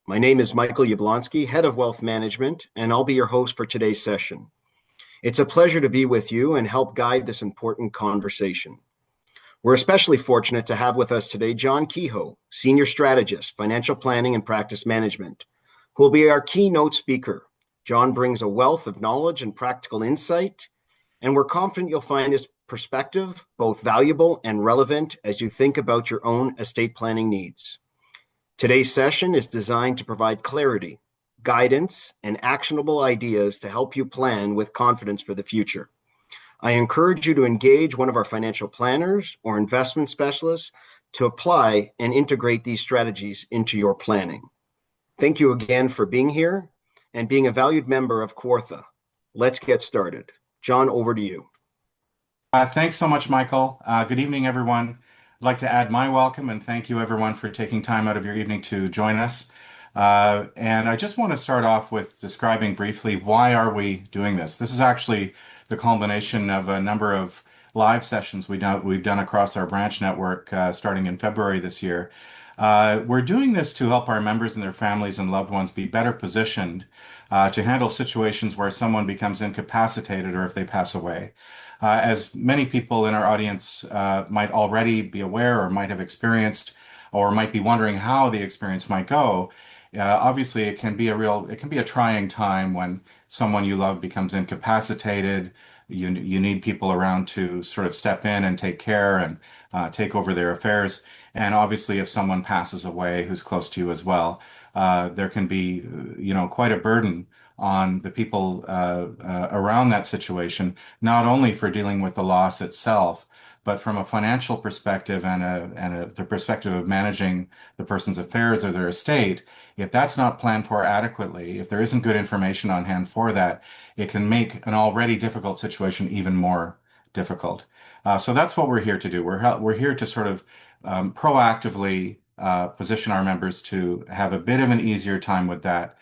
My name is Michael Yablonsky, Head of Wealth Management, and I'll be your host for today's session. It's a pleasure to be with you and help guide this important conversation. We're especially fortunate to have with us today John Kehoe, Senior Strategist, Financial Planning and Practice Management, who will be our keynote speaker. John brings a wealth of knowledge and practical insight, and we're confident you'll find his perspective both valuable and relevant as you think about your own estate planning needs. Today's session is designed to provide clarity, guidance, and actionable ideas to help you plan with confidence for the future. I encourage you to engage one of our financial planners or investment specialists to apply and integrate these strategies into your planning. Thank you again for being here and being a valued member of Kawartha. Let's get started. John, over to you. Thanks so much, Michael. Good evening, everyone. I'd like to add my welcome and thank you, everyone, for taking time out of your evening to join us. And I just want to start off with describing briefly why are we doing this. This is actually the culmination of a number of live sessions we've done across our branch network starting in February this year. We're doing this to help our members and their families and loved ones be better positioned to handle situations where someone becomes incapacitated or if they pass away. As many people in our audience might already be aware or might have experienced or might be wondering how the experience might go, obviously it can be a trying time when someone you love becomes incapacitated. You need people around to sort of step in and take care and take over their affairs. And obviously, if someone passes away who's close to you as well, there can be, quite a burden on the people around that situation, not only for dealing with the loss itself, but from a financial perspective and the perspective of managing the person's affairs or their estate. If that's not planned for adequately, if there isn't good information on hand for that, it can make an already difficult situation even more difficult. So that's what we're here to do. We're here to sort of proactively position our members to have a bit of an easier time with that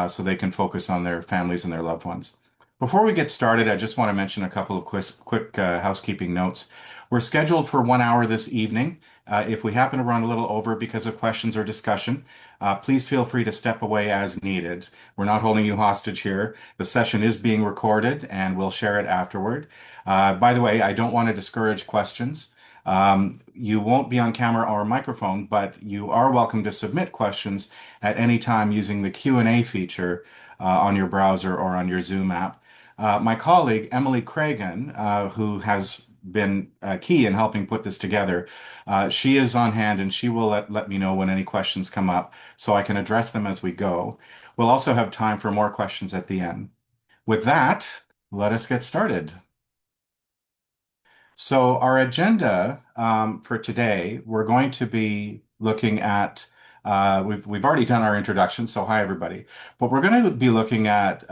so they can focus on their families and their loved ones. Before we get started, I just want to mention a couple of quick housekeeping notes. We're scheduled for 1 hour this evening. If we happen to run a little over because of questions or discussion, please feel free to step away as needed. We're not holding you hostage here. The session is being recorded and we'll share it afterward. By the way, I don't want to discourage questions. You won't be on camera or microphone, but you are welcome to submit questions at any time using the Q&A feature on your browser or on your Zoom app. My colleague, Emily Cragen, who has been key in helping put this together, she is on hand and she will let me know when any questions come up so I can address them as we go. We'll also have time for more questions at the end. With that, let us get started. So our agenda for today, we're going to be looking at, we've already done our introduction, so hi everybody. But we're going to be looking at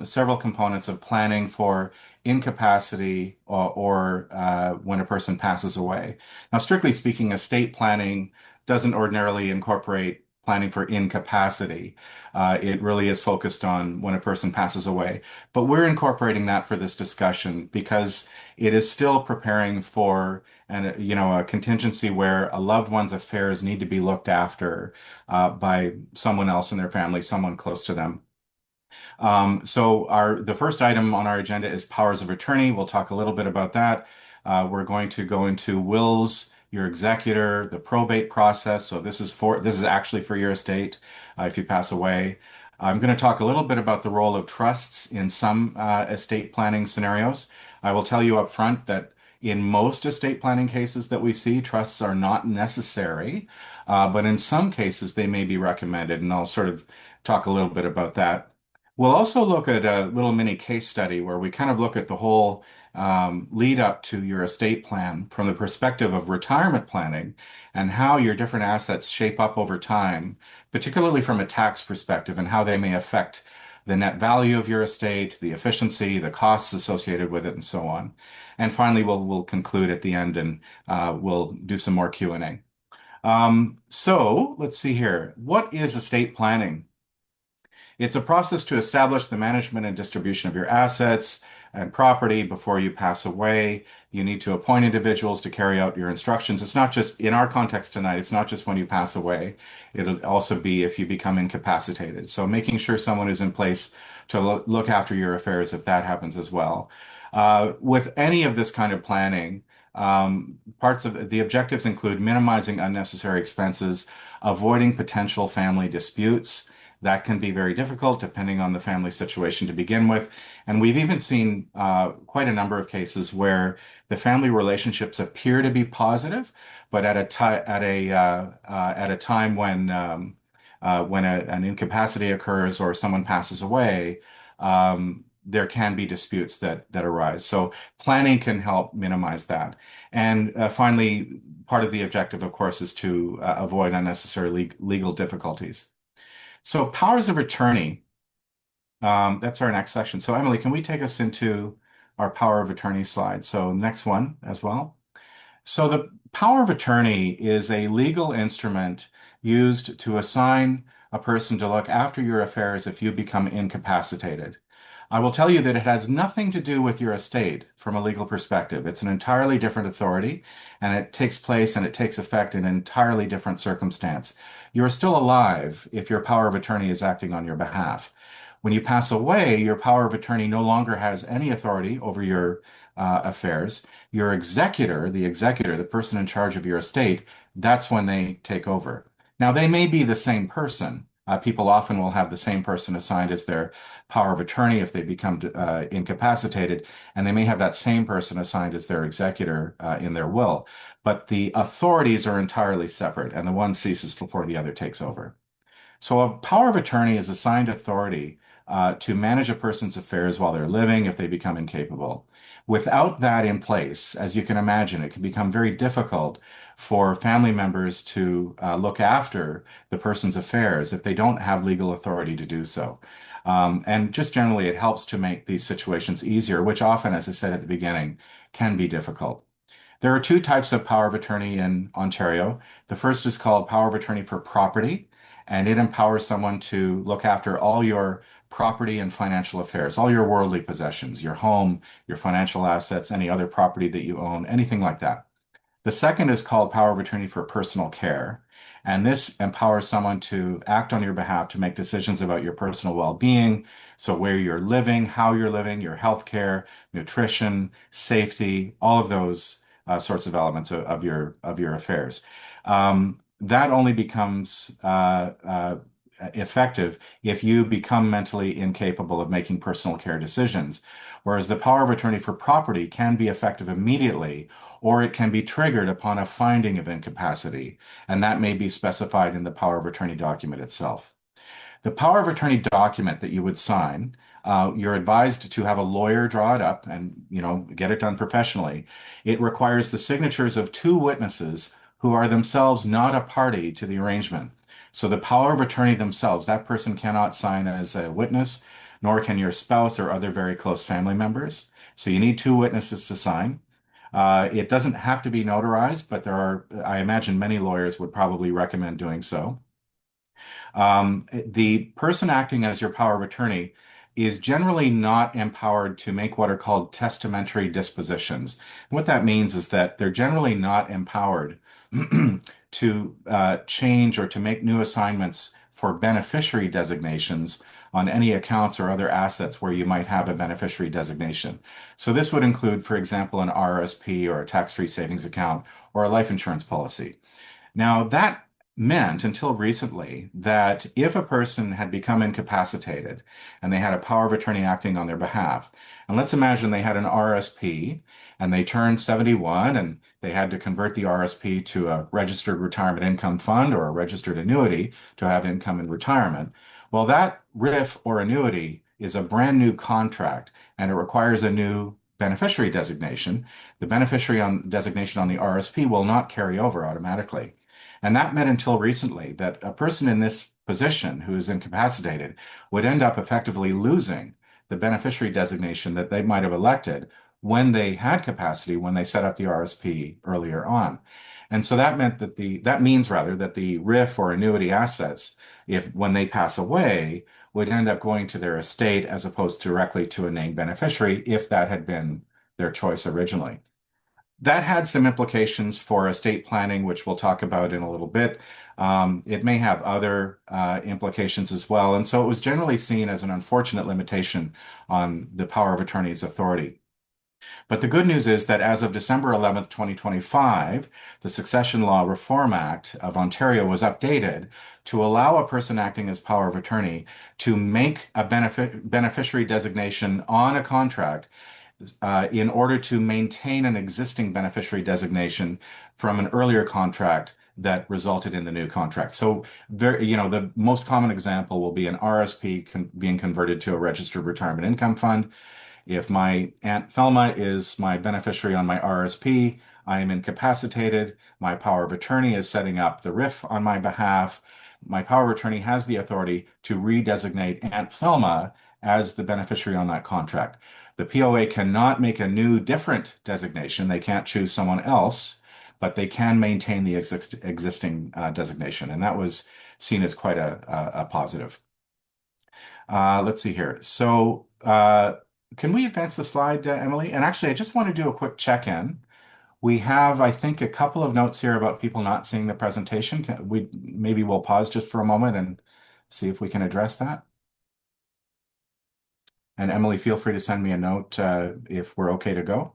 several components of planning for incapacity or when a person passes away. Now, strictly speaking, estate planning doesn't ordinarily incorporate planning for incapacity. It really is focused on when a person passes away. But we're incorporating that for this discussion because it is still preparing for a contingency where a loved one's affairs need to be looked after by someone else in their family, someone close to them. So the first item on our agenda is powers of attorney. We'll talk a little bit about that. We're going to go into wills, your executor, the probate process. So this is actually for your estate if you pass away. I'm going to talk a little bit about the role of trusts in some estate planning scenarios. I will tell you up front that in most estate planning cases that we see, trusts are not necessary, but in some cases they may be recommended, and I'll sort of talk a little bit about that. We'll also look at a little mini case study where we kind of look at the whole lead up to your estate plan from the perspective of retirement planning and how your different assets shape up over time, particularly from a tax perspective and how they may affect the net value of your estate, the efficiency, the costs associated with it, and so on. And finally, we'll conclude at the end and we'll do some more Q&A. So let's see here. What is estate planning? It's a process to establish the management and distribution of your assets and property before you pass away. You need to appoint individuals to carry out your instructions. It's not just, in our context tonight, it's not just when you pass away. It'll also be if you become incapacitated. So making sure someone is in place to look after your affairs if that happens as well. With any of this kind of planning, parts of the objectives include minimizing unnecessary expenses, avoiding potential family disputes. That can be very difficult depending on the family situation to begin with. And we've even seen quite a number of cases where the family relationships appear to be positive, but at a time when an incapacity occurs or someone passes away, there can be disputes that arise. So planning can help minimize that. And finally, part of the objective, of course, is to avoid unnecessary legal difficulties. So powers of attorney, that's our next section. So Emily, can we take us into our power of attorney slide? So next one as well. So the power of attorney is a legal instrument used to assign a person to look after your affairs if you become incapacitated. I will tell you that it has nothing to do with your estate from a legal perspective. It's an entirely different authority, and it takes place and it takes effect in an entirely different circumstance. You are still alive if your power of attorney is acting on your behalf. When you pass away, your power of attorney no longer has any authority over your affairs. Your executor, the person in charge of your estate, that's when they take over. Now, they may be the same person. People often will have the same person assigned as their power of attorney if they become incapacitated, and they may have that same person assigned as their executor in their will. But the authorities are entirely separate, and the one ceases before the other takes over. So a power of attorney is assigned authority to manage a person's affairs while they're living if they become incapable. Without that in place, as you can imagine, it can become very difficult for family members to look after the person's affairs if they don't have legal authority to do so. And just generally, it helps to make these situations easier, which often, as I said at the beginning, can be difficult. There are two types of power of attorney in Ontario. The first is called power of attorney for property, and it empowers someone to look after all your property and financial affairs, all your worldly possessions, your home, your financial assets, any other property that you own, anything like that. The second is called power of attorney for personal care. And this empowers someone to act on your behalf to make decisions about your personal well-being. So where you're living, how you're living, your health care, nutrition, safety, all of those sorts of elements of your affairs. That only becomes effective if you become mentally incapable of making personal care decisions. Whereas the power of attorney for property can be effective immediately, or it can be triggered upon a finding of incapacity, and that may be specified in the power of attorney document itself. The power of attorney document that you would sign, you're advised to have a lawyer draw it up and, get it done professionally. It requires the signatures of two witnesses who are themselves not a party to the arrangement. So the power of attorney themselves, that person cannot sign as a witness, nor can your spouse or other very close family members. So you need two witnesses to sign. It doesn't have to be notarized, but I imagine many lawyers would probably recommend doing so. The person acting as your power of attorney is generally not empowered to make what are called testamentary dispositions. What that means is that they're generally not empowered to change or to make new assignments for beneficiary designations on any accounts or other assets where you might have a beneficiary designation. So this would include, for example, an RRSP or a tax-free savings account or a life insurance policy. Now, that meant until recently that if a person had become incapacitated and they had a power of attorney acting on their behalf, and let's imagine they had an RSP and they turned 71 and they had to convert the RSP to a registered retirement income fund or a registered annuity to have income in retirement. Well, that RIF or annuity is a brand new contract and it requires a new beneficiary designation. The beneficiary designation on the RSP will not carry over automatically. And that meant until recently that a person in this position who is incapacitated would end up effectively losing the beneficiary designation that they might have elected when they had capacity, when they set up the RSP earlier on. And so that meant that that means rather that the RIF or annuity assets, if when they pass away, would end up going to their estate as opposed to directly to a named beneficiary if that had been their choice originally. That had some implications for estate planning, which we'll talk about in a little bit. It may have other implications as well. And so it was generally seen as an unfortunate limitation on the power of attorney's authority. But the good news is that as of December 11th, 2025, the Succession Law Reform Act of Ontario was updated to allow a person acting as power of attorney to make a beneficiary designation on a contract in order to maintain an existing beneficiary designation from an earlier contract that resulted in the new contract. So, the most common example will be an RSP being converted to a registered retirement income fund. If my Aunt Thelma is my beneficiary on my RSP, I am incapacitated. My power of attorney is setting up the RIF on my behalf. My power of attorney has the authority to redesignate Aunt Thelma as the beneficiary on that contract. The POA cannot make a new, different designation. They can't choose someone else, but they can maintain the existing designation. And that was seen as quite a positive. Let's see here. So, can we advance the slide, Emily? And actually, I just want to do a quick check-in. We have, I think, a couple of notes here about people not seeing the presentation. Maybe we'll pause just for a moment and see if we can address that. And Emily, feel free to send me a note if we're okay to go.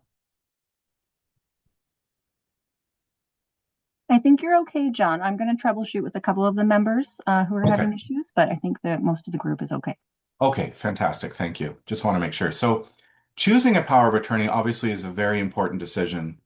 I think you're okay, John. I'm going to troubleshoot with a couple of the members who are having issues, but I think that most of the group is okay. Okay, fantastic. Thank you. Just want to make sure. So choosing a power of attorney obviously is a very important decision.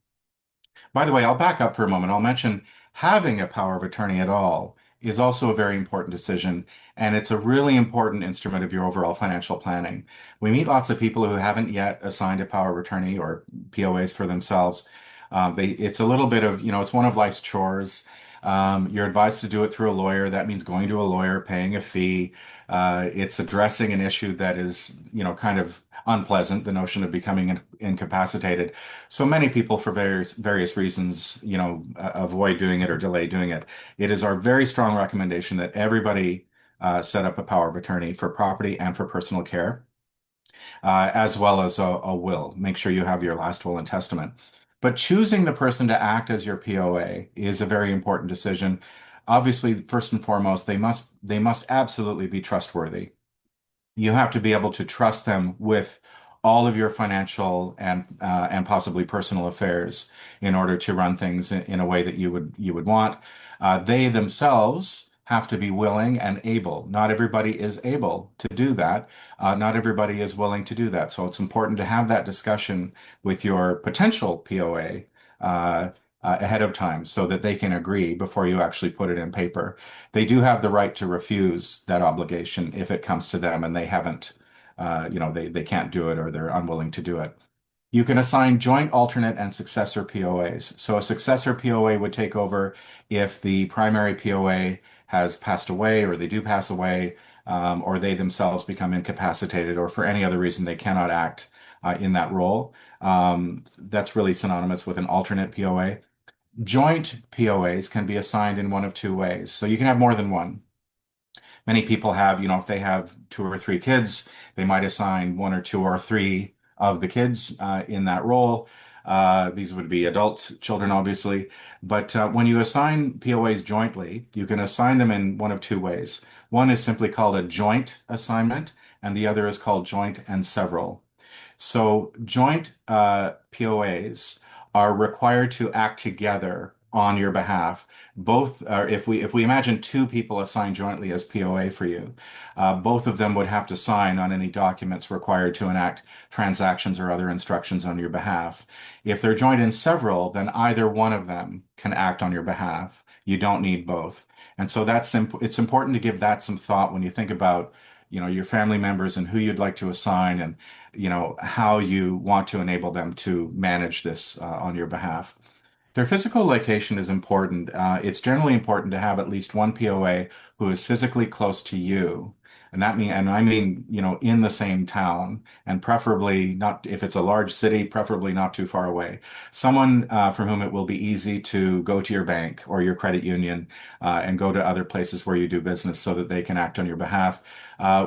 By the way, I'll back up for a moment. I'll mention having a power of attorney at all is also a very important decision, and it's a really important instrument of your overall financial planning. We meet lots of people who haven't yet assigned a power of attorney or POAs for themselves. It's a little bit of, it's one of life's chores. You're advised to do it through a lawyer. That means going to a lawyer, paying a fee. It's addressing an issue that is, kind of unpleasant, the notion of becoming incapacitated. So many people, for various reasons, avoid doing it or delay doing it. It is our very strong recommendation that everybody set up a power of attorney for property and for personal care, as well as a will. Make sure you have your last will and testament. But choosing the person to act as your POA is a very important decision. Obviously, first and foremost, they must absolutely be trustworthy. You have to be able to trust them with all of your financial and possibly personal affairs in order to run things in a way that you would want. They themselves have to be willing and able. Not everybody is able to do that. Not everybody is willing to do that. So it's important to have that discussion with your potential POA ahead of time so that they can agree before you actually put it in paper. They do have the right to refuse that obligation if it comes to them and they haven't, they can't do it or they're unwilling to do it. You can assign joint, alternate, and successor POAs. So a successor POA would take over if the primary POA has passed away or they do pass away, or they themselves become incapacitated or for any other reason they cannot act in that role. That's really synonymous with an alternate POA. Joint POAs can be assigned in one of two ways. So you can have more than one. Many people have, if they have 2 or 3 kids, they might assign 1 or 2 or 3 of the kids in that role. These would be adult children, obviously. But when you assign POAs jointly, you can assign them in one of two ways. One is simply called a joint assignment, and the other is called joint and several. So joint POAs are required to act together on your behalf. Both, if we imagine 2 people assigned jointly as POA for you, both of them would have to sign on any documents required to enact transactions or other instructions on your behalf. If they're joined in several, then either one of them can act on your behalf. You don't need both. And so it's important to give that some thought when you think about, your family members and who you'd like to assign and, how you want to enable them to manage this on your behalf. Their physical location is important. It's generally important to have at least one POA who is physically close to you And I mean, in the same town, and preferably not, if it's a large city, preferably not too far away. Someone for whom it will be easy to go to your bank or your credit union and go to other places where you do business so that they can act on your behalf.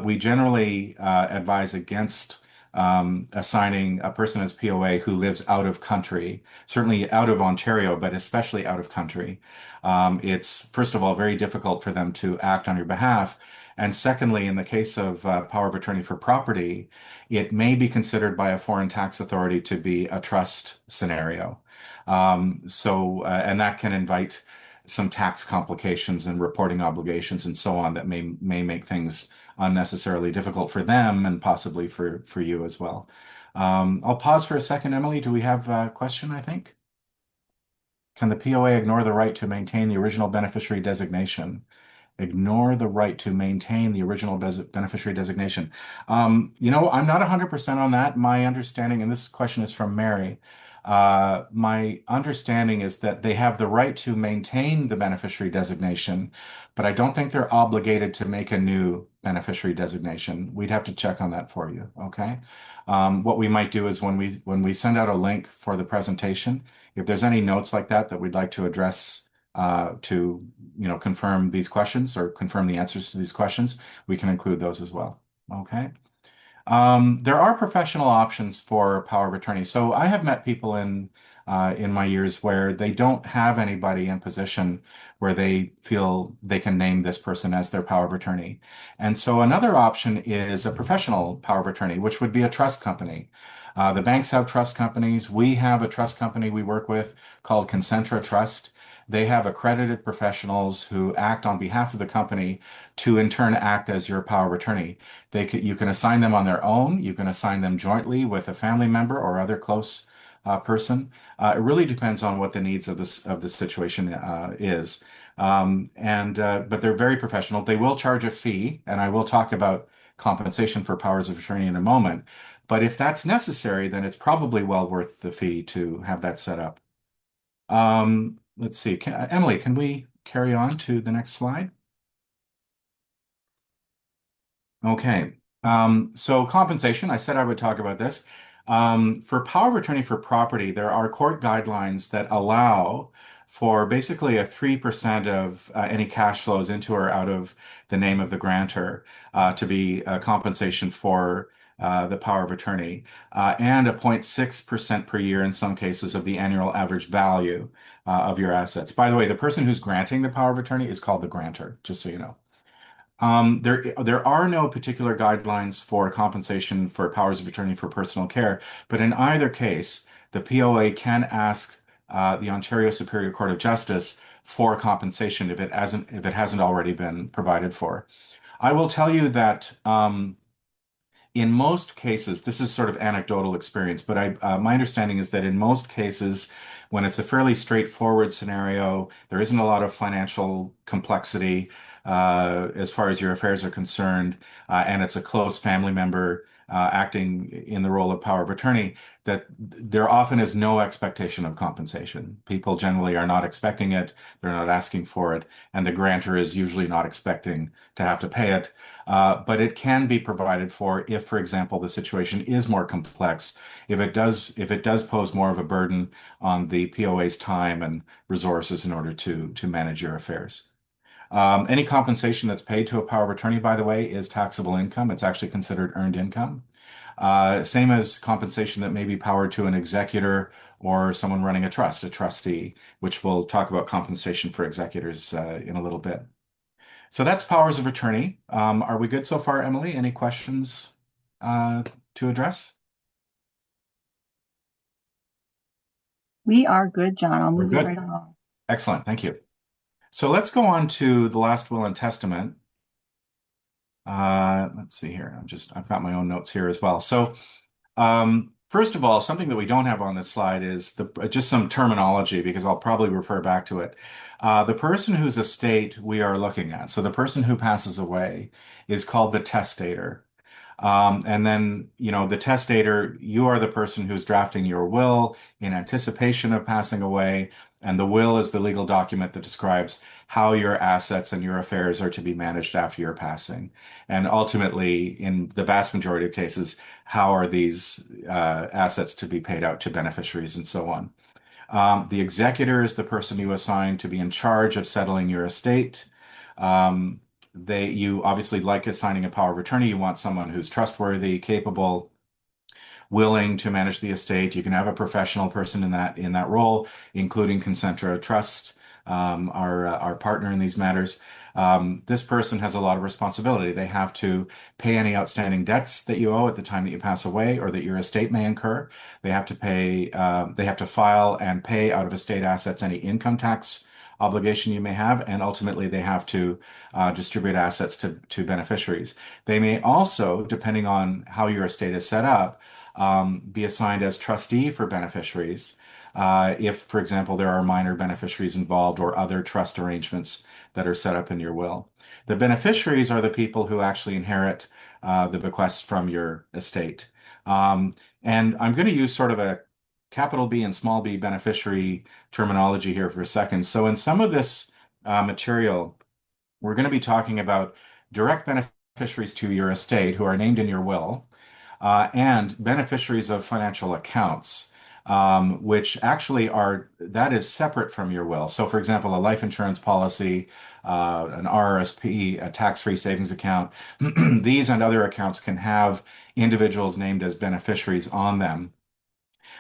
We generally advise against assigning a person as POA who lives out of country, certainly out of Ontario, but especially out of country. It's, first of all, very difficult for them to act on your behalf. And secondly, in the case of power of attorney for property, it may be considered by a foreign tax authority to be a trust scenario. And that can invite some tax complications and reporting obligations and so on that may make things unnecessarily difficult for them and possibly for you as well. I'll pause for a second. Emily, do we have a question, I think? Can the POA ignore the right to maintain the original beneficiary designation? Ignore the right to maintain the original beneficiary designation. I'm not 100% on that. My understanding, and this question is from Mary, my understanding is that they have the right to maintain the beneficiary designation, but I don't think they're obligated to make a new beneficiary designation. We'd have to check on that for you, okay? What we might do is when we send out a link for the presentation, if there's any notes like that we'd like to address to confirm these questions or confirm the answers to these questions, we can include those as well. Okay. There are professional options for power of attorney. So I have met people in my years where they don't have anybody in position where they feel they can name this person as their power of attorney. And so another option is a professional power of attorney, which would be a trust company. The banks have trust companies. We have a trust company we work with called Concentra Trust. They have accredited professionals who act on behalf of the company to in turn act as your power of attorney. You can assign them on their own. You can assign them jointly with a family member or other close person. It really depends on what the needs of the situation is. But they're very professional. They will charge a fee, and I will talk about compensation for powers of attorney in a moment. But if that's necessary, then it's probably well worth the fee to have that set up. Let's see. Emily, can we carry on to the next slide? Okay. So compensation, I said I would talk about this. For power of attorney for property, there are court guidelines that allow for basically a 3% of any cash flows into or out of the name of the grantor to be compensation for the power of attorney, and a 0.6% per year in some cases of the annual average value of your assets. By the way, the person who's granting the power of attorney is called the grantor, just so you know. There are no particular guidelines for compensation for powers of attorney for personal care, but in either case, the POA can ask the Ontario Superior Court of Justice for compensation if it hasn't already been provided for. I will tell you that in most cases, this is sort of anecdotal experience, but my understanding is that in most cases, when it's a fairly straightforward scenario, there isn't a lot of financial complexity as far as your affairs are concerned, and it's a close family member acting in the role of power of attorney, that there often is no expectation of compensation. People generally are not expecting it, they're not asking for it, and the grantor is usually not expecting to have to pay it. But it can be provided for if, for example, the situation is more complex, if it does pose more of a burden on the POA's time and resources in order to manage your affairs. Any compensation that's paid to a power of attorney, by the way, is taxable income. It's actually considered earned income. Same as compensation that may be powered to an executor or someone running a trust, a trustee, which we'll talk about compensation for executors in a little bit. So that's powers of attorney. Are we good so far, Emily? Any questions to address? We are good, John. I'll We're move you good. right along. Excellent. Thank you. So let's go on to the last will and testament. Let's see here. I've got my own notes here as well. So first of all, something that we don't have on this slide is just some terminology, because I'll probably refer back to it. The person whose estate we are looking at, so the person who passes away, is called the testator. And then, the testator, you are the person who's drafting your will in anticipation of passing away. And the will is the legal document that describes how your assets and your affairs are to be managed after your passing. And ultimately, in the vast majority of cases, how are these assets to be paid out to beneficiaries and so on. The executor is the person you assign to be in charge of settling your estate. You obviously, like assigning a power of attorney, you want someone who's trustworthy, capable, willing to manage the estate. You can have a professional person in that role, including Concentra Trust, our partner in these matters. This person has a lot of responsibility. They have to pay any outstanding debts that you owe at the time that you pass away or that your estate may incur. They have to pay, they have to file and pay out of estate assets any income tax obligation you may have, and ultimately they have to distribute assets to beneficiaries. They may also, depending on how your estate is set up, be assigned as trustee for beneficiaries. If, for example, there are minor beneficiaries involved or other trust arrangements that are set up in your will. The beneficiaries are the people who actually inherit the bequests from your estate. And I'm going to use sort of a capital B and small b beneficiary terminology here for a second. So in some of this material, we're going to be talking about direct beneficiaries to your estate who are named in your will, and beneficiaries of financial accounts, which actually that is separate from your will. So, for example, a life insurance policy, an RRSP, a tax-free savings account, these and other accounts can have individuals named as beneficiaries on them.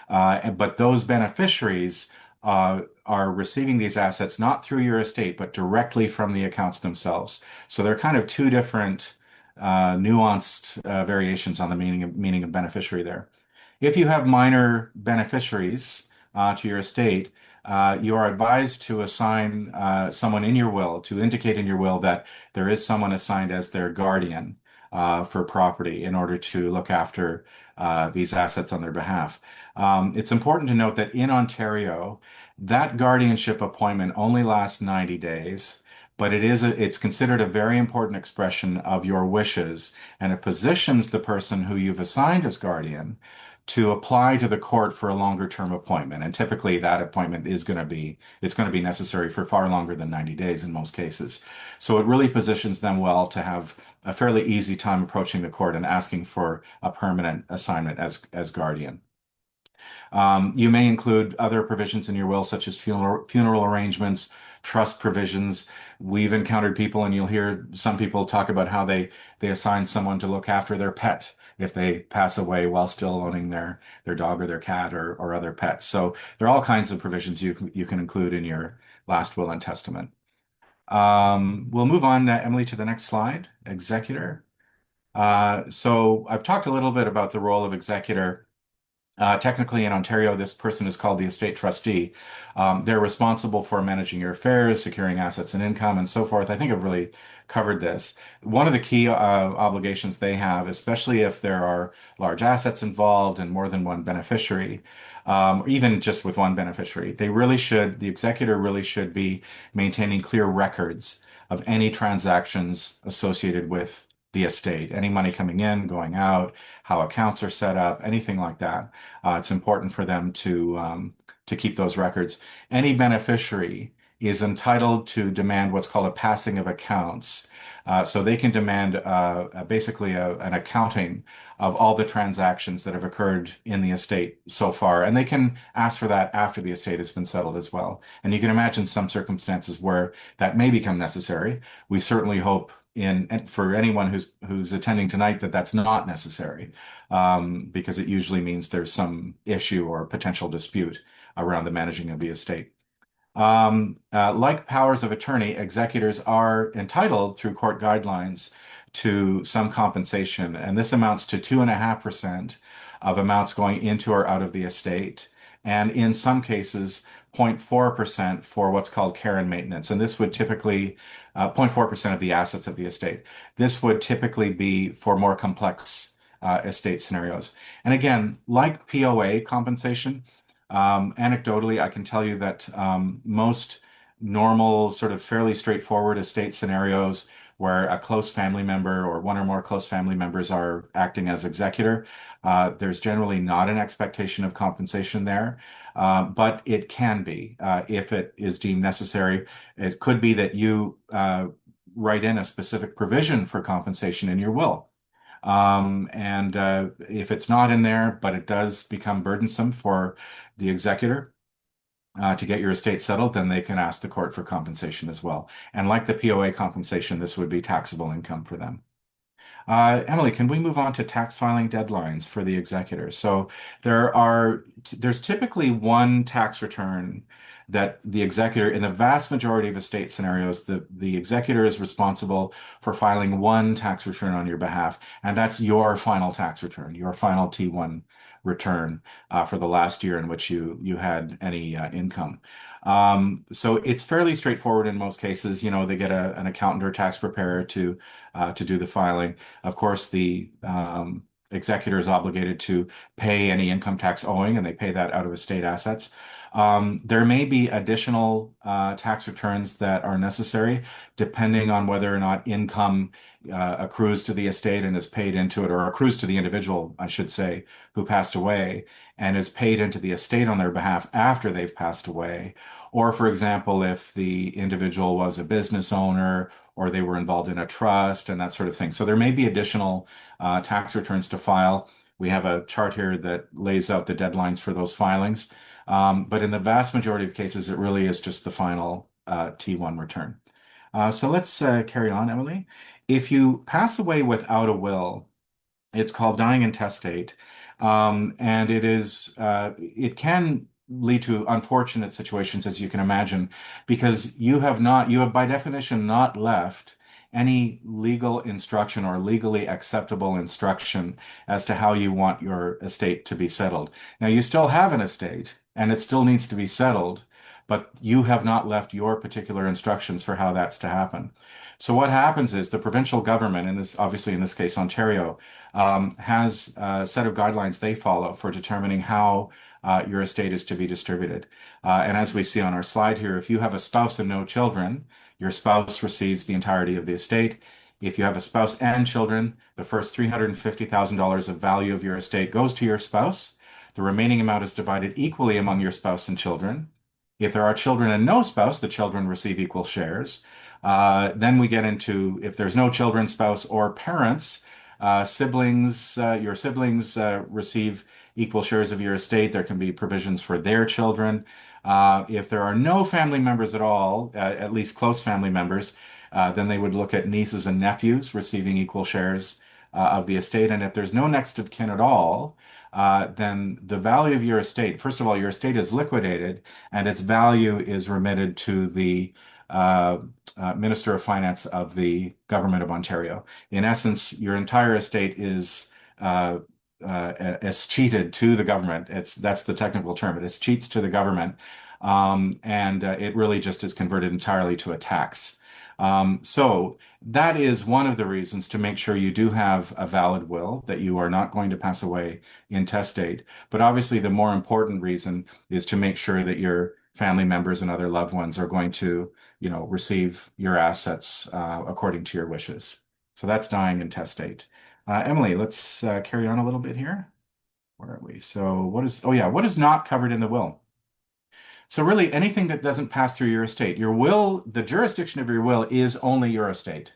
But those beneficiaries are receiving these assets not through your estate, but directly from the accounts themselves. So they're kind of two different nuanced variations on the meaning of beneficiary there. If you have minor beneficiaries to your estate, you are advised to assign someone in your will, to indicate in your will that there is someone assigned as their guardian for property in order to look after these assets on their behalf. It's important to note that in Ontario, that guardianship appointment only lasts 90 days, but it's considered a very important expression of your wishes, and it positions the person who you've assigned as guardian to apply to the court for a longer term appointment. And typically that appointment it's going to be necessary for far longer than 90 days in most cases. So it really positions them well to have a fairly easy time approaching the court and asking for a permanent assignment as guardian. You may include other provisions in your will, such as funeral arrangements, trust provisions. We've encountered people, and you'll hear some people talk about how they assign someone to look after their pet if they pass away while still owning their dog or their cat or other pets. So there are all kinds of provisions you can include in your last will and testament. We'll move on, Emily, to the next slide, executor. So I've talked a little bit about the role of executor. Technically, in Ontario, this person is called the estate trustee. They're responsible for managing your affairs, securing assets and income, and so forth. I think I've really covered this. One of the key obligations they have, especially if there are large assets involved and more than one beneficiary, or even just with one beneficiary, the executor really should be maintaining clear records of any transactions associated with the estate, any money coming in, going out, how accounts are set up, anything like that. It's important for them to keep those records. Any beneficiary is entitled to demand what's called a passing of accounts. So they can demand basically an accounting of all the transactions that have occurred in the estate so far. And they can ask for that after the estate has been settled as well. And you can imagine some circumstances where that may become necessary. We certainly hope for anyone who's attending tonight that that's not necessary, because it usually means there's some issue or potential dispute around the managing of the estate. Like powers of attorney, executors are entitled through court guidelines to some compensation, and this amounts to 2.5% of amounts going into or out of the estate, and in some cases, 0.4% for what's called care and maintenance. And this would typically, 0.4% of the assets of the estate. This would typically be for more complex estate scenarios. And again, like POA compensation, anecdotally, I can tell you that most normal, sort of fairly straightforward estate scenarios where a close family member or one or more close family members are acting as executor. There's generally not an expectation of compensation there, but it can be if it is deemed necessary. It could be that you write in a specific provision for compensation in your will. And if it's not in there, but it does become burdensome for the executor to get your estate settled, then they can ask the court for compensation as well. And like the POA compensation, this would be taxable income for them. Emily, can we move on to tax filing deadlines for the executor? So there's typically one tax return that the executor, in the vast majority of estate scenarios, the executor is responsible for filing one tax return on your behalf, and that's your final tax return, your final T1 return for the last year in which you had any income. So it's fairly straightforward in most cases. You know, they get an accountant or tax preparer to do the filing. Of course, the executor is obligated to pay any income tax owing, and they pay that out of estate assets. There may be additional tax returns that are necessary, depending on whether or not income accrues to the estate and is paid into it, or accrues to the individual, I should say, who passed away, and is paid into the estate on their behalf after they've passed away. Or, for example, if the individual was a business owner or they were involved in a trust and that sort of thing. So there may be additional tax returns to file. We have a chart here that lays out the deadlines for those filings. But in the vast majority of cases, it really is just the final T1 return. So let's carry on, Emily. If you pass away without a will, it's called dying intestate, and it can lead to unfortunate situations, as you can imagine, because you have by definition not left any legal instruction or legally acceptable instruction as to how you want your estate to be settled. Now, you still have an estate, and it still needs to be settled, but you have not left your particular instructions for how that's to happen. So what happens is the provincial government, and this obviously in this case Ontario, has a set of guidelines they follow for determining how your estate is to be distributed. And as we see on our slide here, if you have a spouse and no children, your spouse receives the entirety of the estate. If you have a spouse and children, the first $350,000 of value of your estate goes to your spouse. The remaining amount is divided equally among your spouse and children. If there are children and no spouse, the children receive equal shares. Then we get into if there's no children, spouse, or parents, your siblings receive equal shares of your estate. There can be provisions for their children. If there are no family members at all, at least close family members, then they would look at nieces and nephews receiving equal shares of the estate. And if there's no next of kin at all, then the value of your estate, first of all, your estate is liquidated and its value is remitted to the Minister of Finance of the Government of Ontario. In essence, your entire estate is cheated to the government. That's the technical term. It is cheats to the government, and it really just is converted entirely to a tax. So that is one of the reasons to make sure you do have a valid will, that you are not going to pass away intestate. But obviously, the more important reason is to make sure that your family members and other loved ones are going to, receive your assets according to your wishes. So that's dying intestate. Emily, let's carry on a little bit here. Where are we? So what is not covered in the will? So really anything that doesn't pass through your estate. Your will, the jurisdiction of your will is only your estate.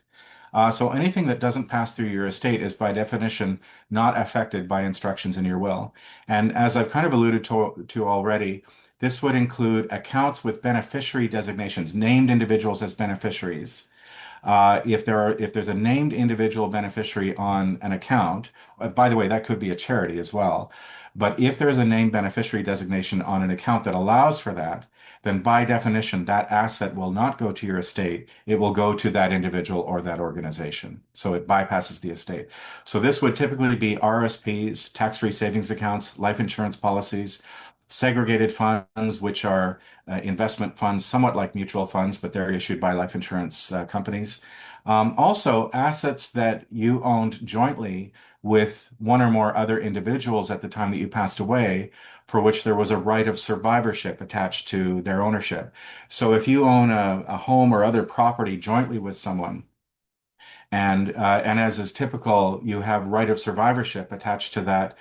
So anything that doesn't pass through your estate is by definition not affected by instructions in your will. And as I've kind of alluded to already, this would include accounts with beneficiary designations, named individuals as beneficiaries. If there's a named individual beneficiary on an account, by the way, that could be a charity as well. But if there's a named beneficiary designation on an account that allows for that, then by definition, that asset will not go to your estate. It will go to that individual or that organization. So it bypasses the estate. So this would typically be RSPs, tax-free savings accounts, life insurance policies, segregated funds, which are investment funds, somewhat like mutual funds, but they're issued by life insurance companies. Also, assets that you owned jointly with one or more other individuals at the time that you passed away, for which there was a right of survivorship attached to their ownership. So if you own a home or other property jointly with someone, And as is typical, you have right of survivorship attached to that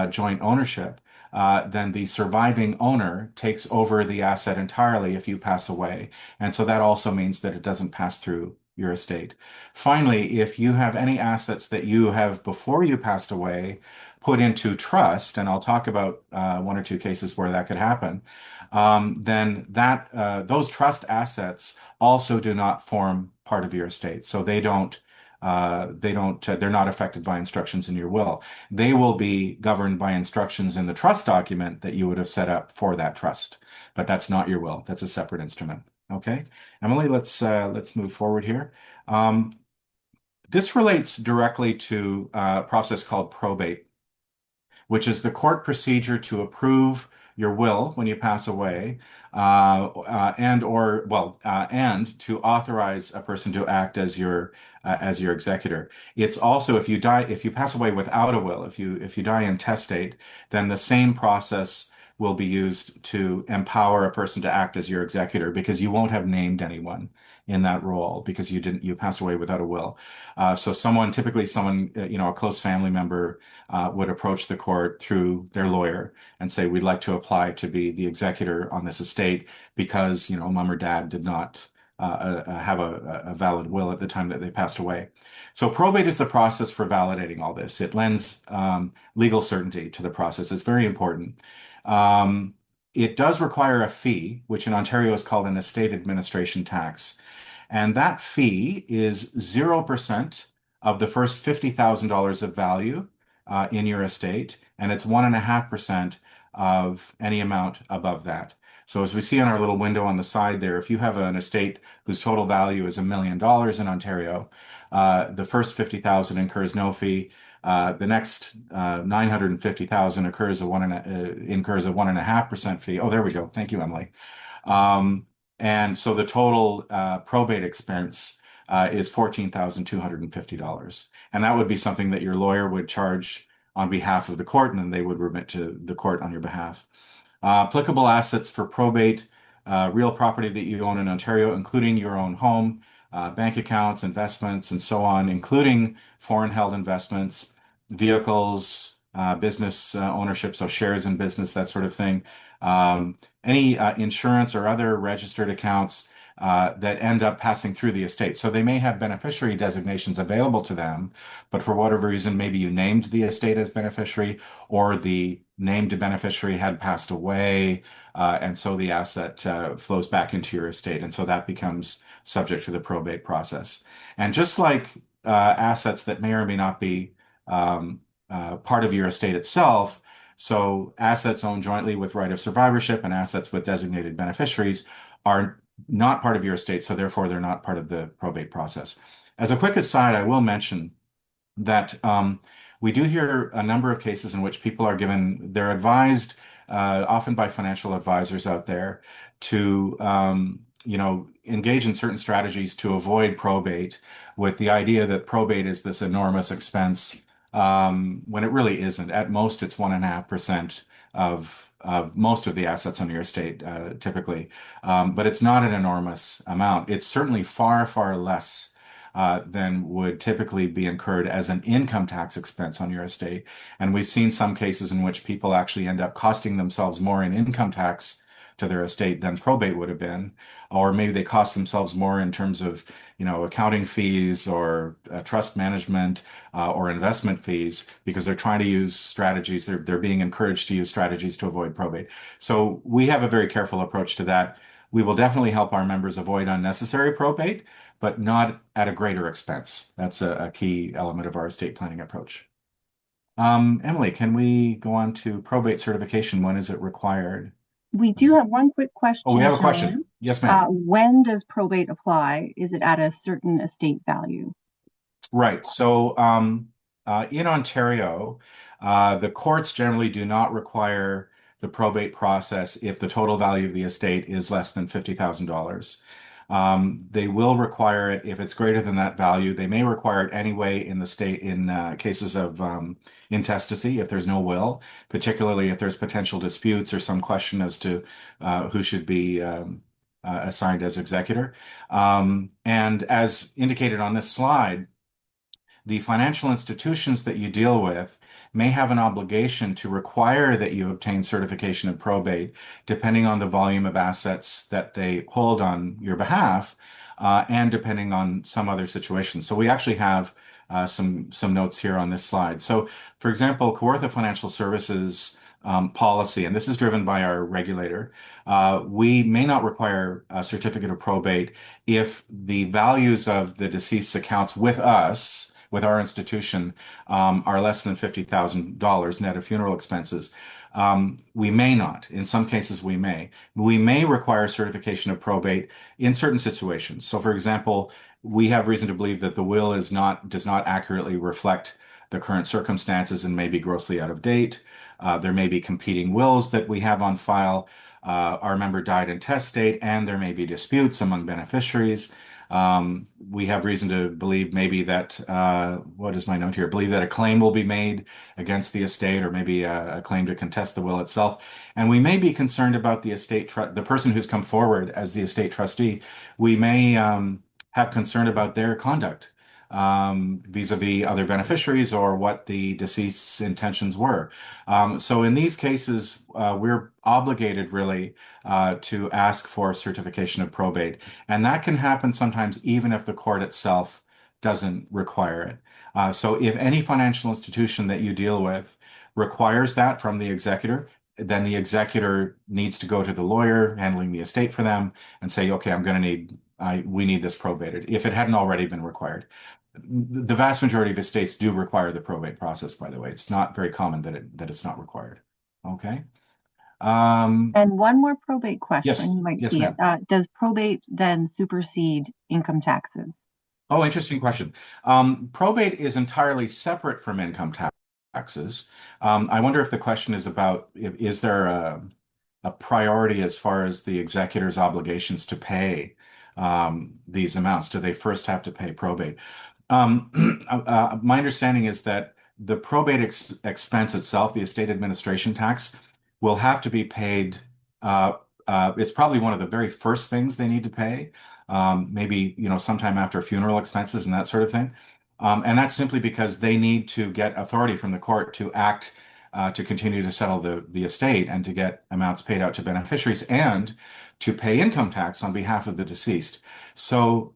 joint ownership. Then the surviving owner takes over the asset entirely if you pass away. And so that also means that it doesn't pass through your estate. Finally, if you have any assets that you have before you passed away put into trust, and I'll talk about one or two cases where that could happen, then those trust assets also do not form part of your estate. So they're not affected by instructions in your will. They will be governed by instructions in the trust document that you would have set up for that trust. But that's not your will. That's a separate instrument. Okay, Emily, let's move forward here. This relates directly to a process called probate, which is the court procedure to approve your will when you pass away, and to authorize a person to act as your executor. It's also if you pass away without a will, if you die intestate, then the same process will be used to empower a person to act as your executor because you won't have named anyone in that role because you passed away without a will. So typically someone, a close family member would approach the court through their lawyer and say, we'd like to apply to be the executor on this estate because, mom or dad did not have a valid will at the time that they passed away. So probate is the process for validating all this. It lends legal certainty to the process. It's very important. It does require a fee, which in Ontario is called an estate administration tax. And that fee is 0% of the first $50,000 of value in your estate, and it's 1.5% of any amount above that. So as we see on our little window on the side there, if you have an estate whose total value is $1 million in Ontario, the first 50,000 incurs no fee. The next 950,000 incurs a 1.5% fee. Oh, there we go. Thank you, Emily. And so the total probate expense is $14,250. And that would be something that your lawyer would charge on behalf of the court, and then they would remit to the court on your behalf. Applicable assets for probate, real property that you own in Ontario, including your own home, bank accounts, investments, and so on, including foreign held investments, vehicles, business ownership, so shares in business, that sort of thing. Any insurance or other registered accounts that end up passing through the estate. So they may have beneficiary designations available to them, but for whatever reason, maybe you named the estate as beneficiary or the named beneficiary had passed away, and so the asset flows back into your estate. And so that becomes subject to the probate process. And just like assets that may or may not be part of your estate itself, so assets owned jointly with right of survivorship and assets with designated beneficiaries are not part of your estate, so therefore they're not part of the probate process. As a quick aside, I will mention that we do hear a number of cases in which people they're advised, often by financial advisors out there, to engage in certain strategies to avoid probate with the idea that probate is this enormous expense when it really isn't. At most, it's 1.5% of most of the assets on your estate, typically. But it's not an enormous amount. It's certainly far, far less than would typically be incurred as an income tax expense on your estate. And we've seen some cases in which people actually end up costing themselves more in income tax to their estate than probate would have been, or maybe they cost themselves more in terms of, accounting fees or trust management or investment fees because they're trying to use strategies. They're being encouraged to use strategies to avoid probate. So we have a very careful approach to that. We will definitely help our members avoid unnecessary probate, but not at a greater expense. That's a key element of our estate planning approach. Emily, can we go on to probate certification? When is it required? We do have one quick question. Oh, we have a question. Yes, ma'am. When does probate apply? Is it at a certain estate value? Right. So in Ontario, the courts generally do not require the probate process if the total value of the estate is less than $50,000. They will require it if it's greater than that value. They may require it anyway in the state in cases of intestacy, if there's no will, particularly if there's potential disputes or some question as to who should be assigned as executor. And as indicated on this slide, the financial institutions that you deal with may have an obligation to require that you obtain certification of probate, depending on the volume of assets that they hold on your behalf, and depending on some other situations. So we actually have some notes here on this slide. So, for example, Kawartha Financial Services policy, and this is driven by our regulator, we may not require a certificate of probate if the values of the deceased's accounts with us, with our institution, are less than $50,000 net of funeral expenses. We may not. In some cases, we may. We may require certification of probate in certain situations. So, for example, we have reason to believe that the will does not accurately reflect the current circumstances and may be grossly out of date. There may be competing wills that we have on file. Our member died intestate, and there may be disputes among beneficiaries. We have reason to believe maybe that, what is my note here? Believe that a claim will be made against the estate, or maybe a claim to contest the will itself. And we may be concerned about the the person who's come forward as the estate trustee. We may have concern about their conduct vis-a-vis other beneficiaries or what the deceased's intentions were. So in these cases, we're obligated really to ask for certification of probate. And that can happen sometimes even if the court itself doesn't require it. So if any financial institution that you deal with requires that from the executor, then the executor needs to go to the lawyer handling the estate for them and say, okay, we need this probated, if it hadn't already been required. The vast majority of estates do require the probate process, by the way. It's not very common that it's not required. Okay. And one more probate question. Yes. You might Yes, see ma'am. it. Does probate then supersede income taxes? Oh, interesting question. Probate is entirely separate from income taxes. I wonder if the question is about, is there a priority as far as the executor's obligations to pay these amounts? Do they first have to pay probate? My understanding is that the probate expense itself, the estate administration tax, will have to be paid. It's probably one of the very first things they need to pay, maybe sometime after funeral expenses and that sort of thing. And that's simply because they need to get authority from the court to act to continue to settle the estate and to get amounts paid out to beneficiaries and to pay income tax on behalf of the deceased. So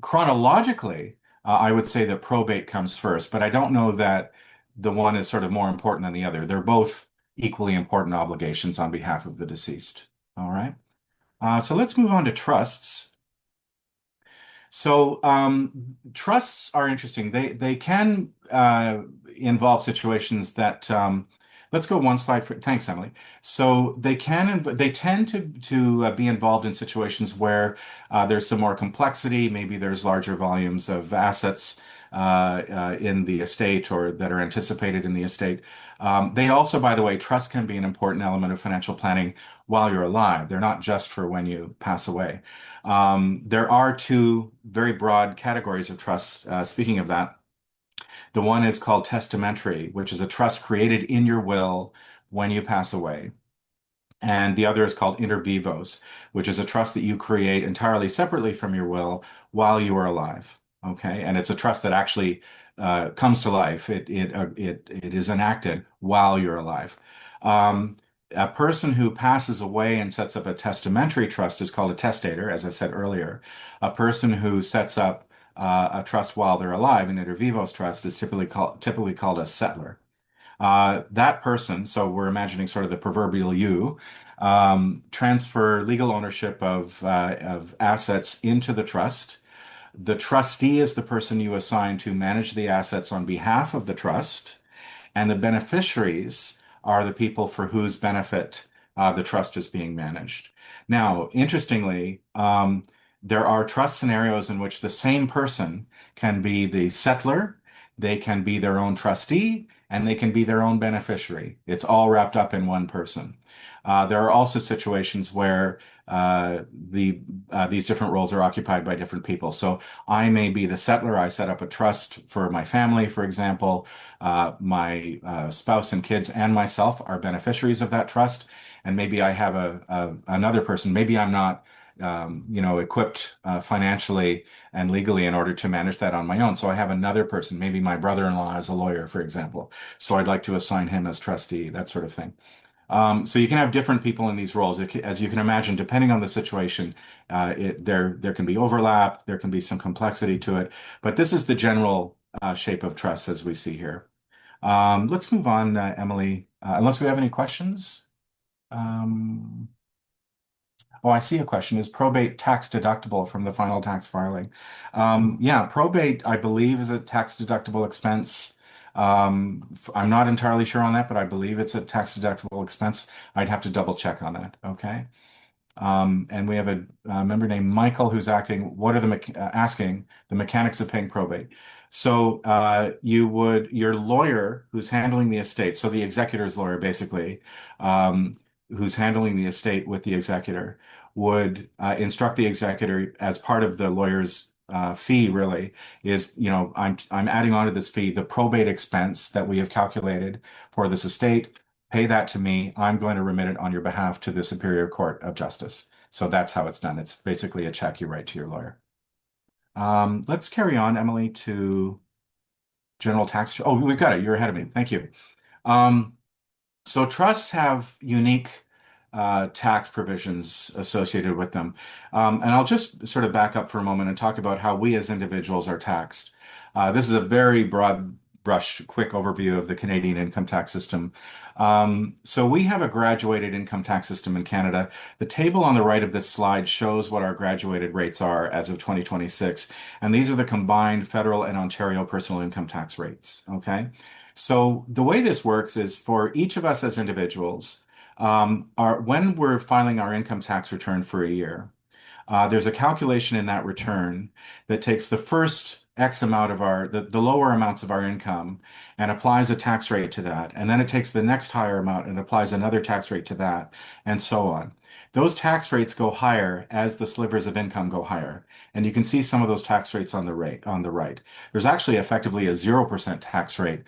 chronologically, I would say that probate comes first, but I don't know that the one is sort of more important than the other. They're both equally important obligations on behalf of the deceased. All right. So let's move on to trusts. So trusts are interesting. They can involve situations that let's go one slide for thanks, Emily. So they tend to be involved in situations where there's some more complexity. Maybe there's larger volumes of assets in the estate or that are anticipated in the estate. They also, by the way, trust can be an important element of financial planning while you're alive. They're not just for when you pass away. There are two very broad categories of trusts. Speaking of that, the one is called testamentary, which is a trust created in your will when you pass away. And the other is called inter vivos, which is a trust that you create entirely separately from your will while you are alive. Okay, and it's a trust that actually comes to life. It is enacted while you're alive. A person who passes away and sets up a testamentary trust is called a testator, as I said earlier. A person who sets up a trust while they're alive, an inter vivos trust, is typically called a settler. That person, so we're imagining sort of the proverbial you, transfer legal ownership of assets into the trust. The trustee is the person you assign to manage the assets on behalf of the trust, and the beneficiaries are the people for whose benefit the trust is being managed. Now, interestingly, there are trust scenarios in which the same person can be the settler, they can be their own trustee, and they can be their own beneficiary. It's all wrapped up in one person. There are also situations where these different roles are occupied by different people. So I may be the settler. I set up a trust for my family, for example. My spouse and kids and myself are beneficiaries of that trust. And maybe I have another person. Maybe I'm not equipped financially and legally in order to manage that on my own. So I have another person, maybe my brother-in-law as a lawyer, for example. So I'd like to assign him as trustee, that sort of thing. So you can have different people in these roles. As you can imagine, depending on the situation, there can be overlap, there can be some complexity to it, but this is the general shape of trust as we see here. Let's move on, Emily, unless we have any questions. Oh, I see a question. Is probate tax deductible from the final tax filing? Yeah, probate, I believe, is a tax deductible expense. I'm not entirely sure on that, but I believe it's a tax deductible expense. I'd have to double check on that. Okay. And we have a member named Michael who's asking the mechanics of paying probate. So your lawyer who's handling the estate, so the executor's lawyer basically, who's handling the estate with the executor, would instruct the executor as part of the lawyer's fee really is, I'm adding on to this fee the probate expense that we have calculated for this estate. Pay that to me. I'm going to remit it on your behalf to the Superior Court of Justice. So that's how it's done. It's basically a check you write to your lawyer. Let's carry on, Emily, to general tax. Oh, we've got it. You're ahead of me. Thank you. So trusts have unique tax provisions associated with them. And I'll just sort of back up for a moment and talk about how we as individuals are taxed. This is a very broad brush, quick overview of the Canadian income tax system. So we have a graduated income tax system in Canada. The table on the right of this slide shows what our graduated rates are as of 2026. And these are the combined federal and Ontario personal income tax rates. Okay. So the way this works is for each of us as individuals, when we're filing our income tax return for a year, there's a calculation in that return that takes the first X amount of the lower amounts of our income and applies a tax rate to that. And then it takes the next higher amount and applies another tax rate to that, and so on. Those tax rates go higher as the slivers of income go higher. And you can see some of those tax rates on the right. There's actually effectively a 0% tax rate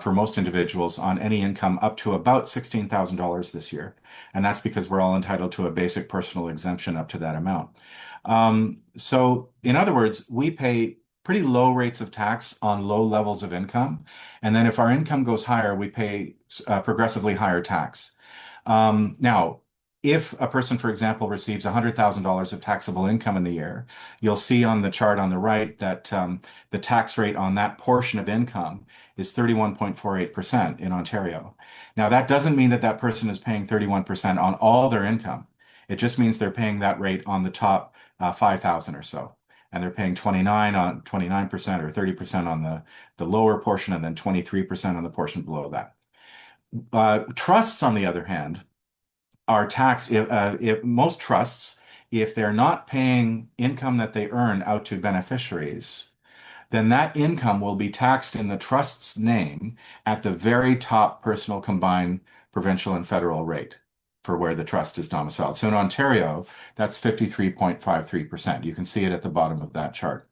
for most individuals on any income up to about $16,000 this year. And that's because we're all entitled to a basic personal exemption up to that amount. So in other words, we pay pretty low rates of tax on low levels of income. And then if our income goes higher, we pay progressively higher tax. Now, if a person, for example, receives $100,000 of taxable income in the year, you'll see on the chart on the right that the tax rate on that portion of income is 31.48% in Ontario. Now, that doesn't mean that that person is paying 31% on all their income. It just means they're paying that rate on the top 5,000 or so. And they're paying 29% or 30% on the lower portion, and then 23% on the portion below that. Trusts, on the other hand, are taxed if most trusts, if they're not paying income that they earn out to beneficiaries, then that income will be taxed in the trust's name at the very top personal combined provincial and federal rate for where the trust is domiciled. So in Ontario, that's 53.53%. You can see it at the bottom of that chart.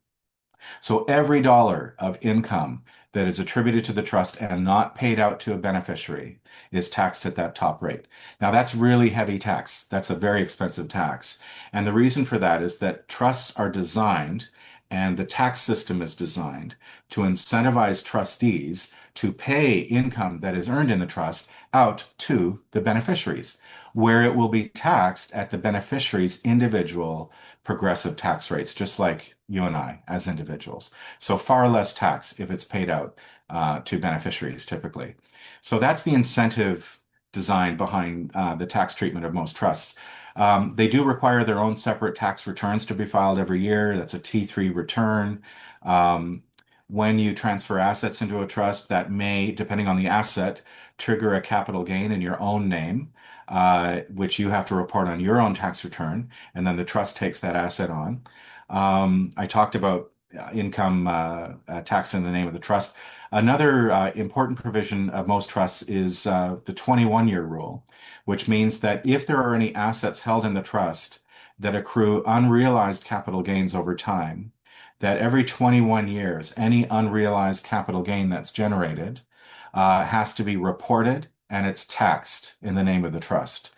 So every dollar of income that is attributed to the trust and not paid out to a beneficiary is taxed at that top rate. Now, that's really heavy tax. That's a very expensive tax. And the reason for that is that trusts are designed, and the tax system is designed to incentivize trustees to pay income that is earned in the trust out to the beneficiaries, where it will be taxed at the beneficiary's individual progressive tax rates, just like you and I as individuals. So far less tax if it's paid out to beneficiaries typically. So that's the incentive design behind the tax treatment of most trusts. They do require their own separate tax returns to be filed every year. That's a T3 return. When you transfer assets into a trust, that may, depending on the asset, trigger a capital gain in your own name, which you have to report on your own tax return, and then the trust takes that asset on. I talked about income taxed in the name of the trust. Another important provision of most trusts is the 21-year rule, which means that if there are any assets held in the trust that accrue unrealized capital gains over time, that every 21 years, any unrealized capital gain that's generated has to be reported, and it's taxed in the name of the trust.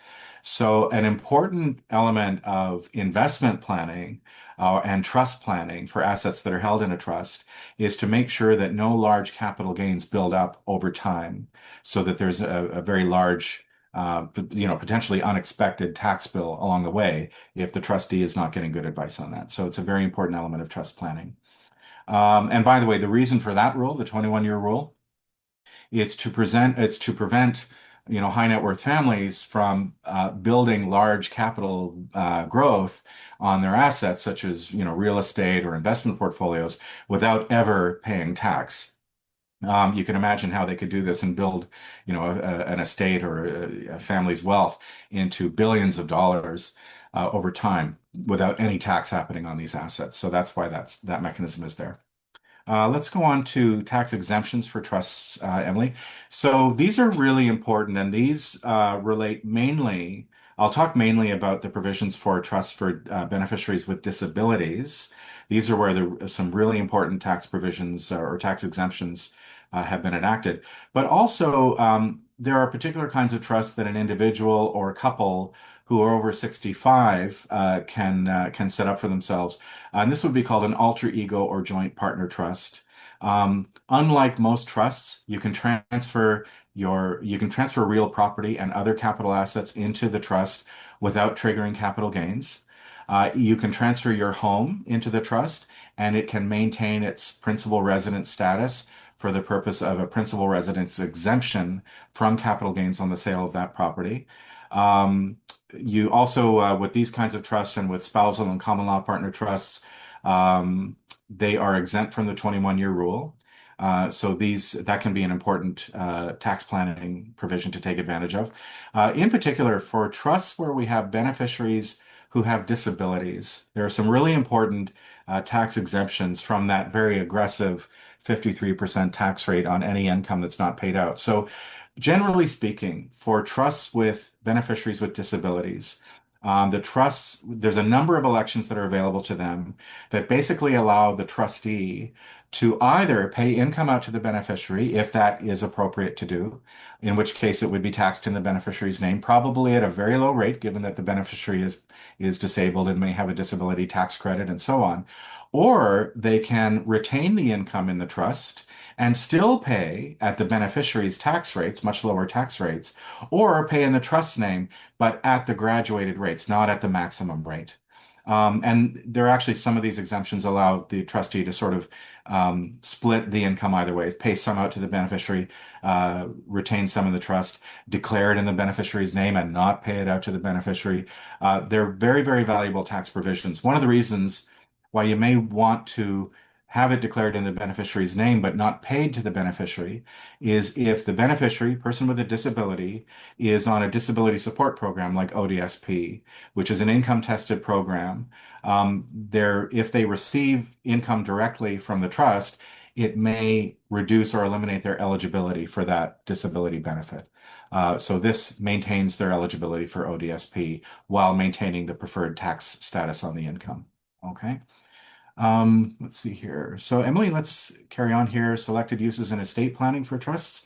So an important element of investment planning and trust planning for assets that are held in a trust is to make sure that no large capital gains build up over time, so that there's a very large, potentially unexpected tax bill along the way if the trustee is not getting good advice on that. So it's a very important element of trust planning. And by the way, the reason for that rule, the 21-year rule, it's to prevent, high net worth families from building large capital growth on their assets, such as, real estate or investment portfolios, without ever paying tax. You can imagine how they could do this and build, an estate or a family's wealth into billions of dollars over time without any tax happening on these assets. So that's why that mechanism is there. Let's go on to tax exemptions for trusts, Emily. So these are really important, and these relate mainly, I'll talk mainly about the provisions for trusts for beneficiaries with disabilities. These are where some really important tax provisions or tax exemptions have been enacted. But also, there are particular kinds of trusts that an individual or a couple who are over 65 can set up for themselves. And this would be called an alter ego or joint partner trust. Unlike most trusts, you can transfer real property and other capital assets into the trust without triggering capital gains. You can transfer your home into the trust, and it can maintain its principal residence status for the purpose of a principal residence exemption from capital gains on the sale of that property. You also, with these kinds of trusts and with spousal and common law partner trusts, they are exempt from the 21-year rule. So that can be an important tax planning provision to take advantage of. In particular, for trusts where we have beneficiaries who have disabilities, there are some really important tax exemptions from that very aggressive 53% tax rate on any income that's not paid out. So generally speaking, for trusts with beneficiaries with disabilities, there's a number of elections that are available to them that basically allow the trustee to either pay income out to the beneficiary if that is appropriate to do, in which case it would be taxed in the beneficiary's name, probably at a very low rate, given that the beneficiary is disabled and may have a disability tax credit and so on. Or they can retain the income in the trust and still pay at the beneficiary's tax rates, much lower tax rates, or pay in the trust's name, but at the graduated rates, not at the maximum rate. And there are actually some of these exemptions allow the trustee to sort of split the income either way, pay some out to the beneficiary, retain some in the trust, declare it in the beneficiary's name and not pay it out to the beneficiary. They're very, very valuable tax provisions. One of the reasons why you may want to have it declared in the beneficiary's name but not paid to the beneficiary is if the beneficiary, person with a disability, is on a disability support program like ODSP, which is an income tested program. If they receive income directly from the trust, it may reduce or eliminate their eligibility for that disability benefit. So this maintains their eligibility for ODSP while maintaining the preferred tax status on the income. Okay. Let's see here. So Emily, let's carry on here. Selected uses in estate planning for trusts.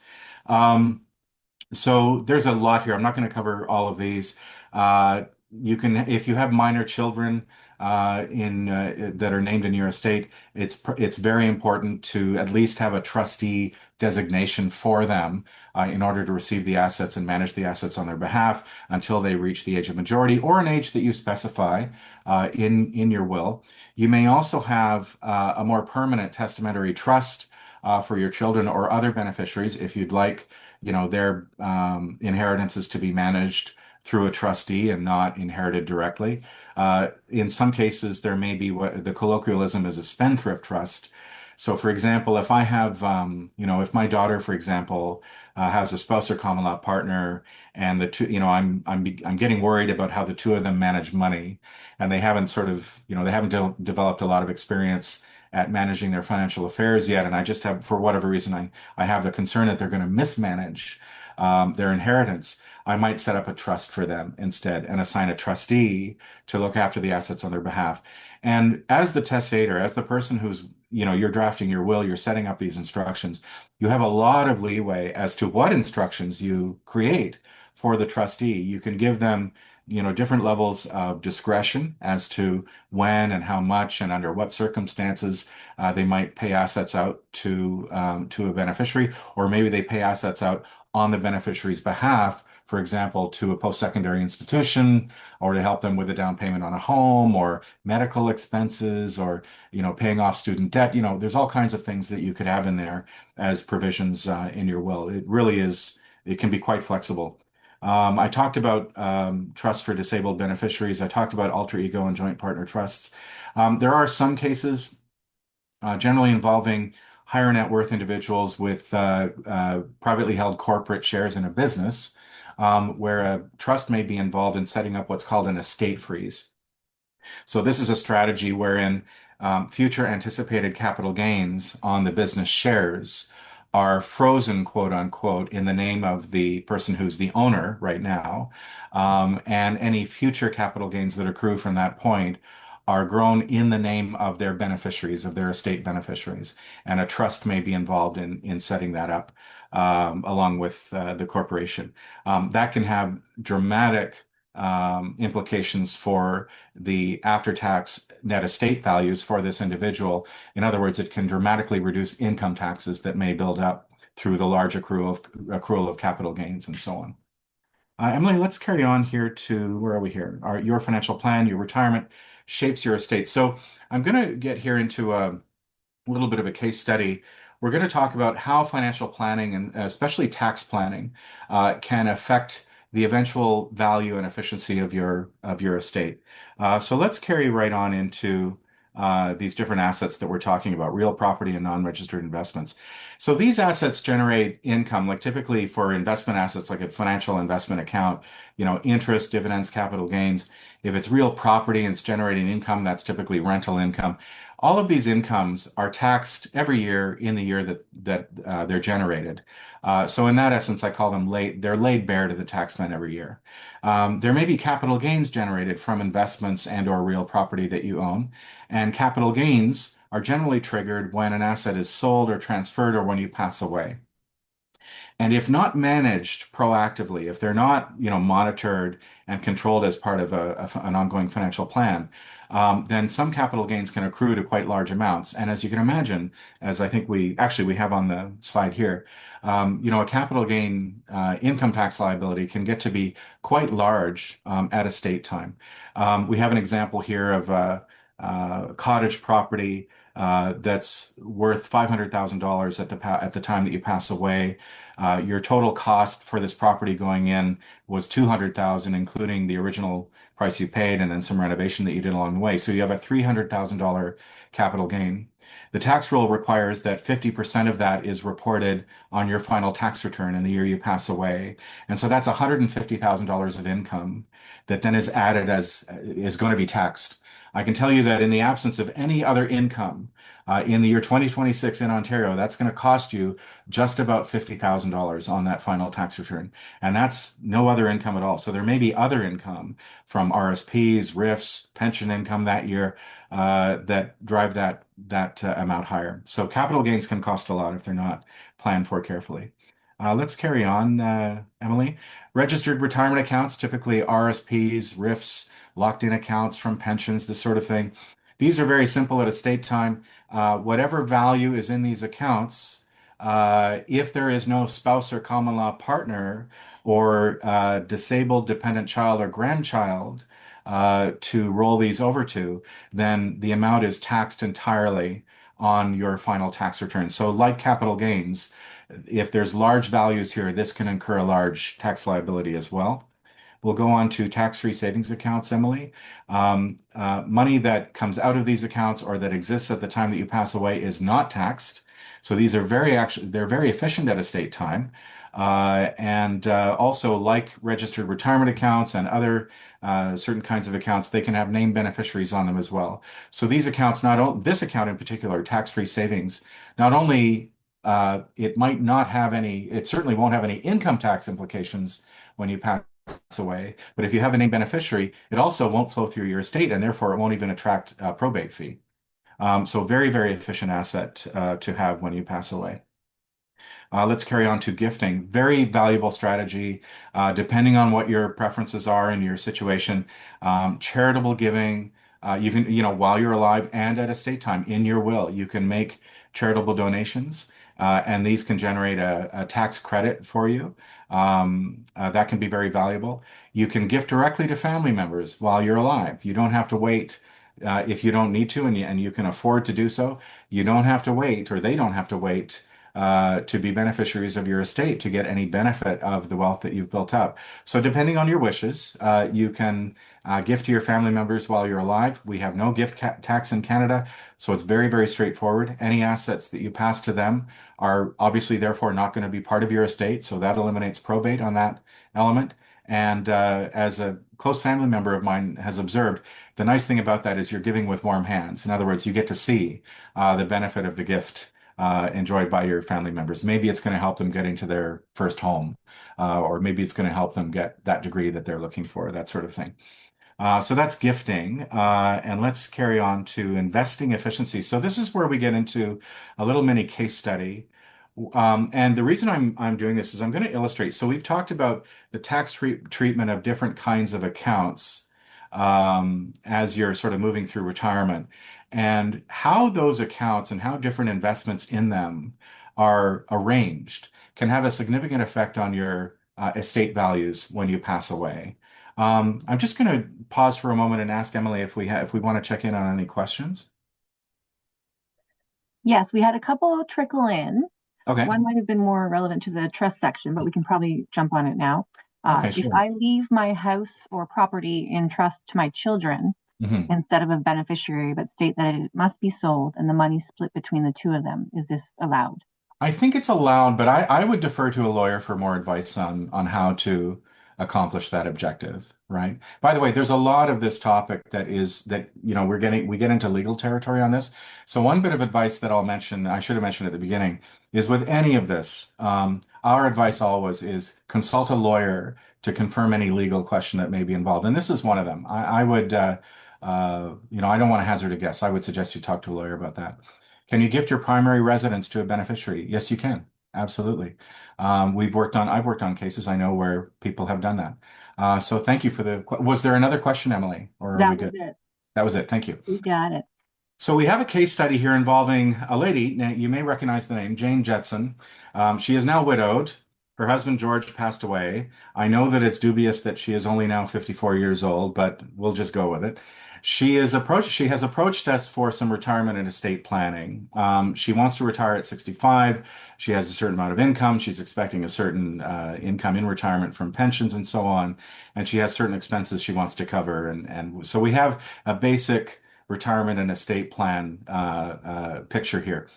So there's a lot here. I'm not going to cover all of these. You can, if you have minor children that are named in your estate, it's very important to at least have a trustee designation for them in order to receive the assets and manage the assets on their behalf until they reach the age of majority or an age that you specify in your will. You may also have a more permanent testamentary trust for your children or other beneficiaries if you'd like, their inheritances to be managed through a trustee and not inherited directly. In some cases, there may be what the colloquialism is a spendthrift trust. So, for example, if I have, if my daughter, for example, has a spouse or common law partner, and the two, I'm getting worried about how the two of them manage money, and they haven't they haven't developed a lot of experience at managing their financial affairs yet, and I just have, for whatever reason, I have the concern that they're going to mismanage their inheritance. I might set up a trust for them instead and assign a trustee to look after the assets on their behalf. And as the testator, as the person who's, you're drafting your will, you're setting up these instructions, you have a lot of leeway as to what instructions you create for the trustee. You can give them different levels of discretion as to when and how much and under what circumstances they might pay assets out to a beneficiary, or maybe they pay assets out on the beneficiary's behalf, for example, to a post-secondary institution, or to help them with a down payment on a home, or medical expenses, or paying off student debt. There's all kinds of things that you could have in there as provisions in your will. It really is. It can be quite flexible. I talked about trusts for disabled beneficiaries. I talked about alter ego and joint partner trusts. There are some cases, generally involving higher net worth individuals with privately held corporate shares in a business, where a trust may be involved in setting up what's called an estate freeze. So this is a strategy wherein future anticipated capital gains on the business shares are frozen, quote unquote, in the name of the person who's the owner right now. And any future capital gains that accrue from that point are grown in the name of their beneficiaries, of their estate beneficiaries. And a trust may be involved in setting that up along with the corporation. That can have dramatic implications for the after-tax net estate values for this individual. In other words, it can dramatically reduce income taxes that may build up through the large accrual of capital gains and so on. Emily, let's carry on here to, where are we here? Your financial plan, your retirement shapes your estate. So I'm going to get here into a little bit of a case study. We're going to talk about how financial planning and especially tax planning can affect the eventual value and efficiency of your estate. So let's carry right on into these different assets that we're talking about, real property and non-registered investments. So these assets generate income, like typically for investment assets, like a financial investment account, interest, dividends, capital gains. If it's real property and it's generating income, that's typically rental income. All of these incomes are taxed every year in the year that they're generated. So in that essence, I call them they're laid bare to the taxman every year. There may be capital gains generated from investments and or real property that you own. And capital gains are generally triggered when an asset is sold or transferred or when you pass away. And if not managed proactively, if they're not, monitored and controlled as part of an ongoing financial plan, then some capital gains can accrue to quite large amounts. And as you can imagine, as I think we have on the slide here, a capital gain income tax liability can get to be quite large at estate time. We have an example here of a cottage property that's worth $500,000 at the time that you pass away. Your total cost for this property going in was $200,000, including the original price you paid and then some renovation that you did along the way. So you have a $300,000 capital gain. The tax rule requires that 50% of that is reported on your final tax return in the year you pass away. And so that's $150,000 of income that then is added is going to be taxed. I can tell you that in the absence of any other income in the year 2026 in Ontario, that's going to cost you just about $50,000 on that final tax return. And that's no other income at all. So there may be other income from RSPs, RIFs, pension income that year that drive that amount higher. So capital gains can cost a lot if they're not planned for carefully. Let's carry on, Emily. Registered retirement accounts, typically RSPs, RIFs, locked-in accounts from pensions, this sort of thing. These are very simple at estate time. Whatever value is in these accounts, if there is no spouse or common law partner or disabled dependent child or grandchild to roll these over to, then the amount is taxed entirely on your final tax return. So like capital gains, if there's large values here, this can incur a large tax liability as well. We'll go on to tax-free savings accounts, Emily. Money that comes out of these accounts or that exists at the time that you pass away is not taxed. So these are they're very efficient at estate time. And also like registered retirement accounts and other certain kinds of accounts, they can have named beneficiaries on them as well. So these accounts, this account in particular, tax-free savings, not only it certainly won't have any income tax implications when you pass away, but if you have a named beneficiary, it also won't flow through your estate and therefore it won't even attract a probate fee. So very, very efficient asset to have when you pass away. Let's carry on to gifting. Very valuable strategy, depending on what your preferences are in your situation. Charitable giving, you can, while you're alive and at estate time in your will, you can make charitable donations, and these can generate a tax credit for you. That can be very valuable. You can gift directly to family members while you're alive. You don't have to wait. If you don't need to and you can afford to do so, you don't have to wait, or they don't have to wait to be beneficiaries of your estate to get any benefit of the wealth that you've built up. So, depending on your wishes, you can gift to your family members while you're alive. We have no gift tax in Canada, so it's very, very straightforward. Any assets that you pass to them are obviously, therefore, not going to be part of your estate, so that eliminates probate on that element. And as a close family member of mine has observed, the nice thing about that is you're giving with warm hands. In other words, you get to see the benefit of the gift enjoyed by your family members. Maybe it's going to help them getting to their first home, or maybe it's going to help them get that degree that they're looking for, that sort of thing. So that's gifting. And let's carry on to investing efficiency. So this is where we get into a little mini case study. And the reason I'm doing this is I'm going to illustrate. So we've talked about the tax treatment of different kinds of accounts as you're sort of moving through retirement, and how those accounts and how different investments in them are arranged can have a significant effect on your estate values when you pass away. I'm just going to pause for a moment and ask Emily if we want to check in on any questions. Yes, we had a couple trickle in. Okay. One might have been more relevant to the trust section, but we can probably jump on it now. Okay, If sure. I leave my house or property in trust to my children Mhm. instead of a beneficiary, but state that it must be sold and the money split between the two of them, is this allowed? I think it's allowed, but I would defer to a lawyer for more advice on how to accomplish that objective, right? By the way, there's a lot of this topic that we get into legal territory on this. So one bit of advice that I'll mention, I should have mentioned at the beginning, is with any of this, our advice always is consult a lawyer to confirm any legal question that may be involved. And this is one of them. I would, I don't want to hazard a guess. I would suggest you talk to a lawyer about that. Can you gift your primary residence to a beneficiary? Yes, you can. Absolutely. I've worked on cases I know where people have done that. So thank you was there another question, Emily, or are we That was good? it. That was it. Thank you. You got it. So we have a case study here involving a lady. Now, you may recognize the name, Jane Jetson. She is now widowed. Her husband, George, passed away. I know that it's dubious that she is only now 54 years old, but we'll just go with it. She has approached us for some retirement and estate planning. She wants to retire at 65. She has a certain amount of income. She's expecting a certain income in retirement from pensions and so on. And she has certain expenses she wants to cover. And so we have a basic retirement and estate plan picture here.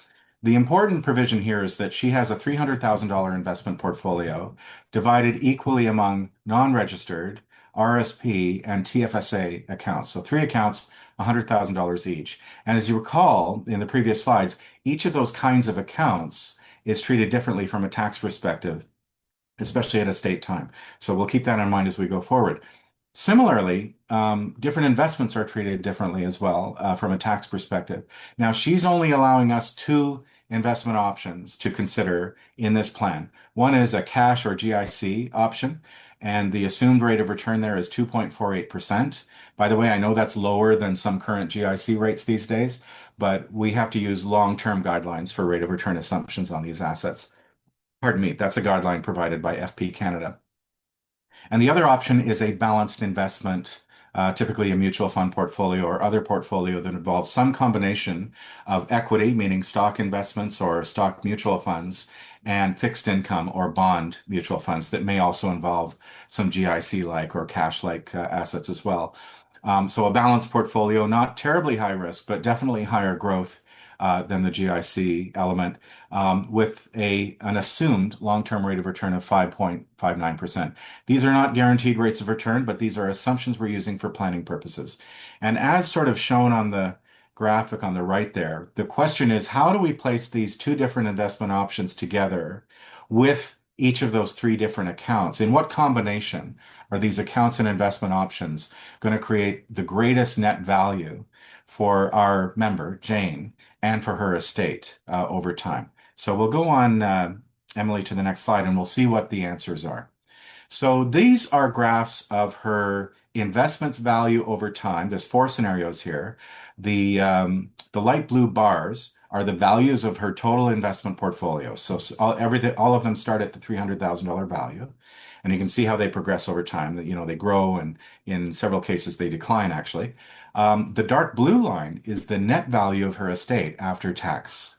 The important provision here is that she has a $300,000 investment portfolio divided equally among non-registered RSP and TFSA accounts. So three accounts, $100,000 each. And as you recall in the previous slides, each of those kinds of accounts is treated differently from a tax perspective, especially at estate time. So we'll keep that in mind as we go forward. Similarly, different investments are treated differently as well from a tax perspective. Now, she's only allowing us two investment options to consider in this plan. One is a cash or GIC option, and the assumed rate of return there is 2.48%. By the way, I know that's lower than some current GIC rates these days, but we have to use long-term guidelines for rate of return assumptions on these assets. Pardon me, that's a guideline provided by FP Canada. And the other option is a balanced investment, typically a mutual fund portfolio or other portfolio that involves some combination of equity, meaning stock investments or stock mutual funds, and fixed income or bond mutual funds that may also involve some GIC-like or cash-like assets as well. So a balanced portfolio, not terribly high risk, but definitely higher growth than the GIC element, with an assumed long-term rate of return of 5.59%. These are not guaranteed rates of return, but these are assumptions we're using for planning purposes. And as sort of shown on the graphic on the right there, the question is, how do we place these two different investment options together with each of those three different accounts? In what combination are these accounts and investment options going to create the greatest net value for our member, Jane, and for her estate over time? So we'll go on Emily to the next slide, and we'll see what the answers are. So these are graphs of her investments value over time. There's four scenarios here. The light blue bars are the values of her total investment portfolio. So all of them start at the $300,000 value. And you can see how they progress over time. That, they grow, and in several cases they decline, actually. The dark blue line is the net value of her estate after tax.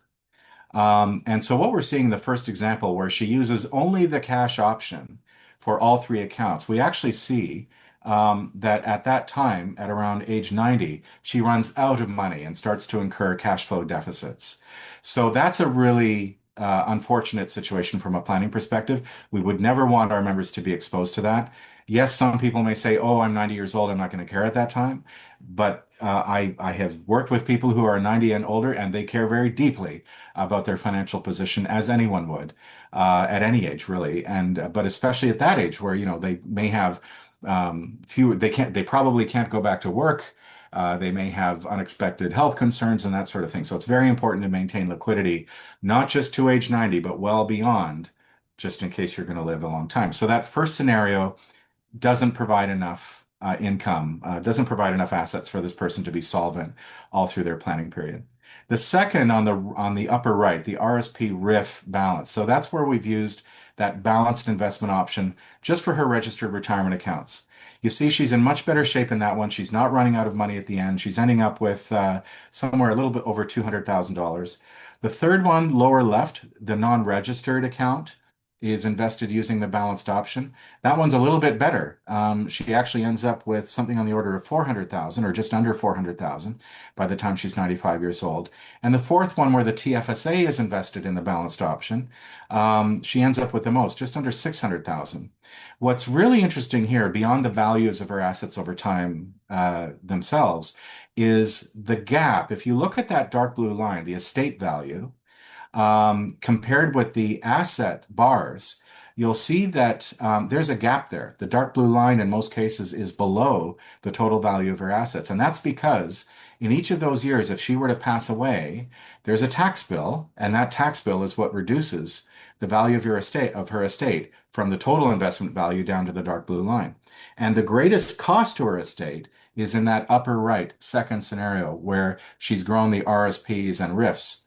And so what we're seeing in the first example, where she uses only the cash option for all three accounts, we actually see that at that time, at around age 90, she runs out of money and starts to incur cash flow deficits. So that's a really unfortunate situation from a planning perspective. We would never want our members to be exposed to that. Yes, some people may say, "Oh, I'm 90 years old. I'm not going to care at that time." But I have worked with people who are 90 and older, and they care very deeply about their financial position, as anyone would at any age, really, and but especially at that age, where they may have fewer, they probably can't go back to work. They may have unexpected health concerns and that sort of thing. So it's very important to maintain liquidity, not just to age 90, but well beyond, just in case you're going to live a long time. So that first scenario doesn't provide enough income, doesn't provide enough assets for this person to be solvent all through their planning period. The second, on the upper right, the RSP RIF balance. So that's where we've used that balanced investment option just for her registered retirement accounts. You see, she's in much better shape in that one. She's not running out of money at the end. She's ending up with somewhere a little bit over $200,000. The third one, lower left, the non-registered account, is invested using the balanced option. That one's a little bit better. She actually ends up with something on the order of 400,000, or just under 400,000 by the time she's 95 years old. And the fourth one, where the TFSA is invested in the balanced option, she ends up with the most, just under 600,000. What's really interesting here, beyond the values of her assets over time themselves, is the gap. If you look at that dark blue line, the estate value, compared with the asset bars, you'll see that there's a gap there. The dark blue line in most cases is below the total value of her assets. And that's because in each of those years, if she were to pass away, there's a tax bill, and that tax bill is what reduces the value of her estate from the total investment value down to the dark blue line. And the greatest cost to her estate is in that upper right second scenario, where she's grown the RSPs and RIFs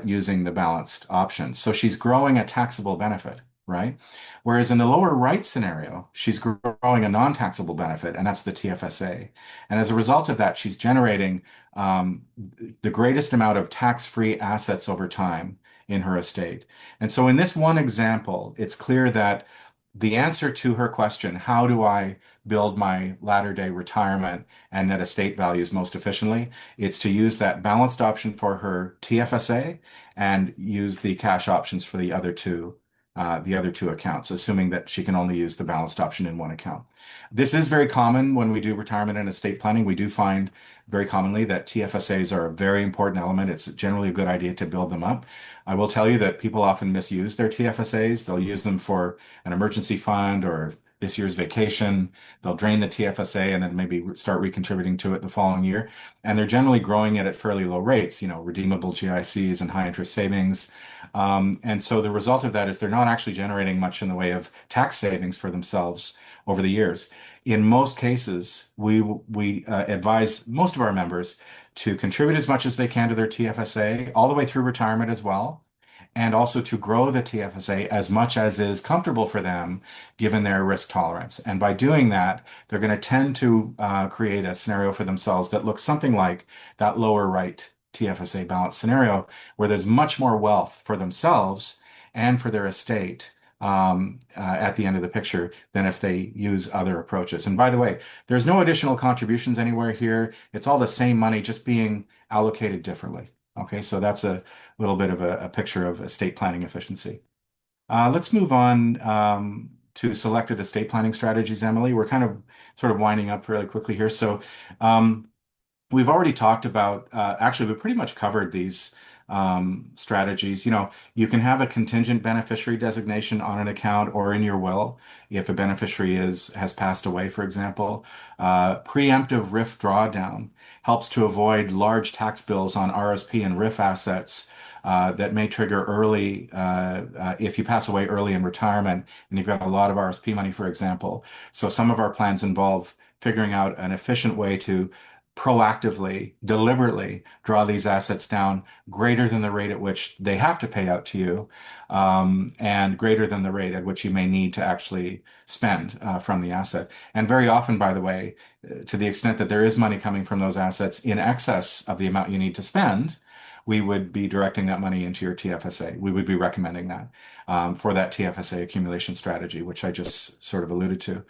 using the balanced option. So she's growing a taxable benefit, right? Whereas in the lower right scenario, she's growing a non-taxable benefit, and that's the TFSA. And as a result of that, she's generating the greatest amount of tax-free assets over time in her estate. And so in this one example, it's clear that the answer to her question, how do I build my latter day retirement and net estate values most efficiently? It's to use that balanced option for her TFSA and use the cash options for the other two accounts, assuming that she can only use the balanced option in one account. This is very common when we do retirement and estate planning. We do find very commonly that TFSAs are a very important element. It's generally a good idea to build them up. I will tell you that people often misuse their TFSAs. They'll use them for an emergency fund or this year's vacation. They'll drain the TFSA and then maybe start recontributing to it the following year. And they're generally growing it at fairly low rates, redeemable GICs and high interest savings. And so the result of that is they're not actually generating much in the way of tax savings for themselves over the years. In most cases, we advise most of our members to contribute as much as they can to their TFSA all the way through retirement as well, and also to grow the TFSA as much as is comfortable for them given their risk tolerance. And by doing that, they're going to tend to create a scenario for themselves that looks something like that lower right TFSA balance scenario, where there's much more wealth for themselves and for their estate at the end of the picture than if they use other approaches. And by the way, there's no additional contributions anywhere here. It's all the same money, just being allocated differently. Okay, so that's a little bit of a picture of estate planning efficiency. Let's move on to selected estate planning strategies, Emily. We're kind of sort of winding up fairly quickly here. So we've already talked about, actually, we pretty much covered these strategies. You can have a contingent beneficiary designation on an account or in your will if a beneficiary has passed away, for example. Preemptive RIF drawdown helps to avoid large tax bills on RSP and RIF assets that may trigger early if you pass away early in retirement and you've got a lot of RSP money, for example. So some of our plans involve figuring out an efficient way to proactively, deliberately draw these assets down greater than the rate at which they have to pay out to you, and greater than the rate at which you may need to actually spend from the asset. And very often, by the way, to the extent that there is money coming from those assets in excess of the amount you need to spend, we would be directing that money into your TFSA. We would be recommending that for that TFSA accumulation strategy, which I just sort of alluded to.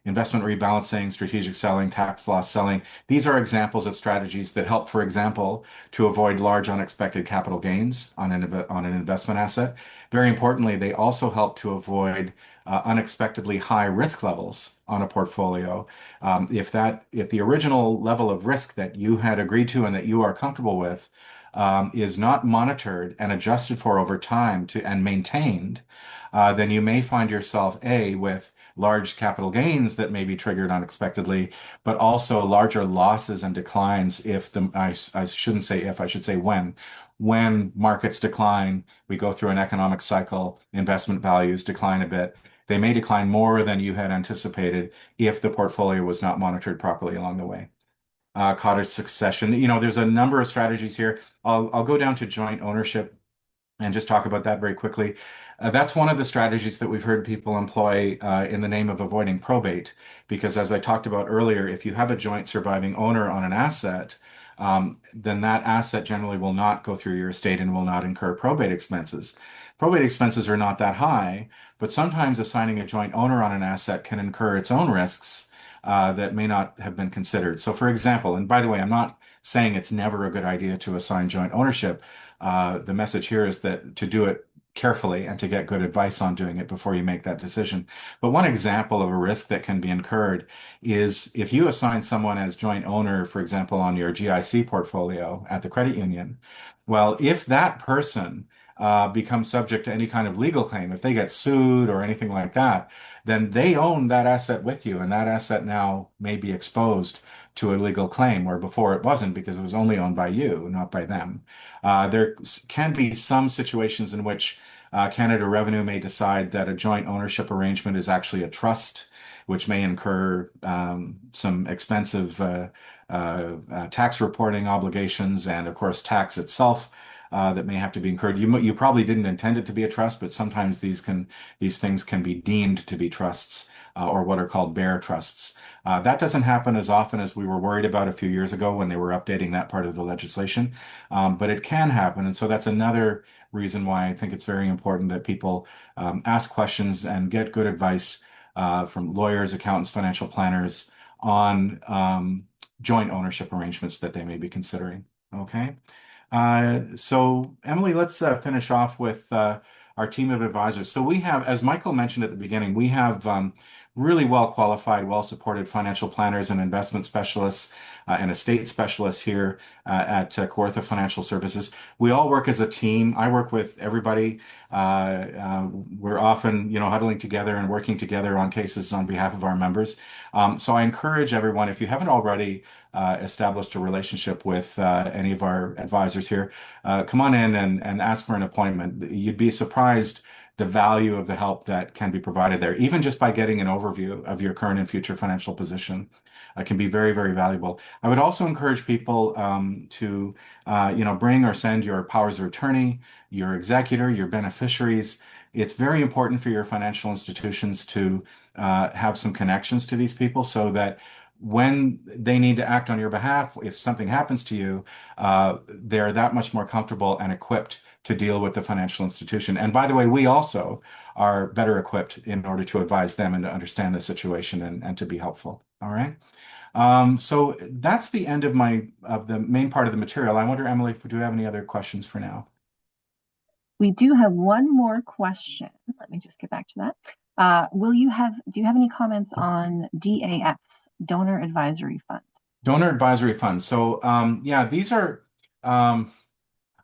Investment rebalancing, strategic selling, tax loss selling. These are examples of strategies that help, for example, to avoid large unexpected capital gains on an investment asset. Very importantly, they also help to avoid unexpectedly high risk levels on a portfolio. If the original level of risk that you had agreed to and that you are comfortable with is not monitored and adjusted for over time and maintained, then you may find yourself with large capital gains that may be triggered unexpectedly, but also larger losses and declines I shouldn't say if, I should say when markets decline, we go through an economic cycle, investment values decline a bit. They may decline more than you had anticipated if the portfolio was not monitored properly along the way. Cottage succession. There's a number of strategies here. I'll go down to joint ownership and just talk about that very quickly. That's one of the strategies that we've heard people employ in the name of avoiding probate, because as I talked about earlier, if you have a joint surviving owner on an asset, then that asset generally will not go through your estate and will not incur probate expenses. Probate expenses are not that high, but sometimes assigning a joint owner on an asset can incur its own risks that may not have been considered. So for example, and by the way, I'm not saying it's never a good idea to assign joint ownership. The message here is that to do it carefully and to get good advice on doing it before you make that decision. But one example of a risk that can be incurred is if you assign someone as joint owner, for example, on your GIC portfolio at the credit union, well, if that person becomes subject to any kind of legal claim, if they get sued or anything like that, then they own that asset with you, and that asset now may be exposed to a legal claim, where before it wasn't because it was only owned by you, not by them. There can be some situations in which Canada Revenue may decide that a joint ownership arrangement is actually a trust, which may incur some expensive tax reporting obligations and, of course, tax itself that may have to be incurred. You probably didn't intend it to be a trust, but sometimes these things can be deemed to be trusts or what are called bear trusts. That doesn't happen as often as we were worried about a few years ago when they were updating that part of the legislation, but it can happen. And so that's another reason why I think it's very important that people ask questions and get good advice from lawyers, accountants, financial planners on joint ownership arrangements that they may be considering. Okay. So Emily, let's finish off with our team of advisors. So we have, as Michael mentioned at the beginning, we have really well qualified, well supported financial planners and investment specialists and estate specialists here at Kawartha Financial Services. We all work as a team. I work with everybody. We're often, huddling together and working together on cases on behalf of our members. So I encourage everyone, if you haven't already established a relationship with any of our advisors here, come on in and ask for an appointment. You'd be surprised the value of the help that can be provided there, even just by getting an overview of your current and future financial position, can be very, very valuable. I would also encourage people to, bring or send your powers of attorney, your executor, your beneficiaries. It's very important for your financial institutions to have some connections to these people so that when they need to act on your behalf, if something happens to you, they're that much more comfortable and equipped to deal with the financial institution. And by the way, we also are better equipped in order to advise them and to understand the situation and to be helpful. All right. So that's the end of the main part of the material. I wonder, Emily, do you have any other questions for now? We do have one more question. Let me just get back to that. Do you have any comments on DAFs, Donor Advisory Fund? Donor Advisory Fund. So, yeah, these are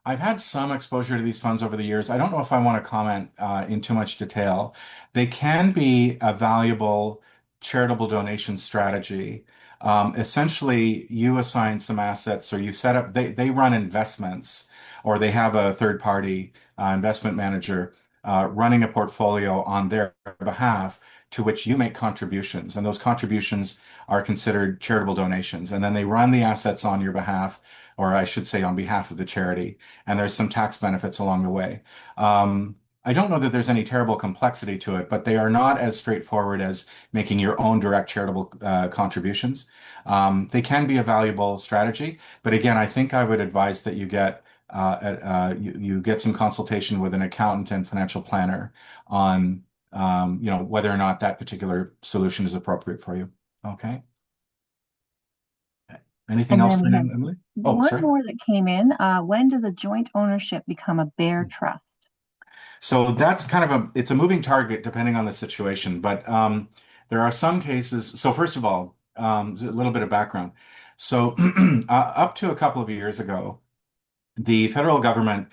I've had some exposure to these funds over the years. I don't know if I want to comment in too much detail. They can be a valuable charitable donation strategy. Essentially, you assign some assets or you set up, they run investments or they have a third party investment manager running a portfolio on their behalf to which you make contributions. And those contributions are considered charitable donations. And then they run the assets on your behalf, or I should say on behalf of the charity. And there's some tax benefits along the way. I don't know that there's any terrible complexity to it, but they are not as straightforward as making your own direct charitable contributions. They can be a valuable strategy, but again, I think I would advise that you get some consultation with an accountant and financial planner on whether or not that particular solution is appropriate for you. Okay. Anything And else then for we now, have Emily? Oh, one sorry. more that came in. When does a joint ownership become a bare trust? So that's kind of it's a moving target depending on the situation, but there are some cases. So first of all, a little bit of background. So up to a couple of years ago, the federal government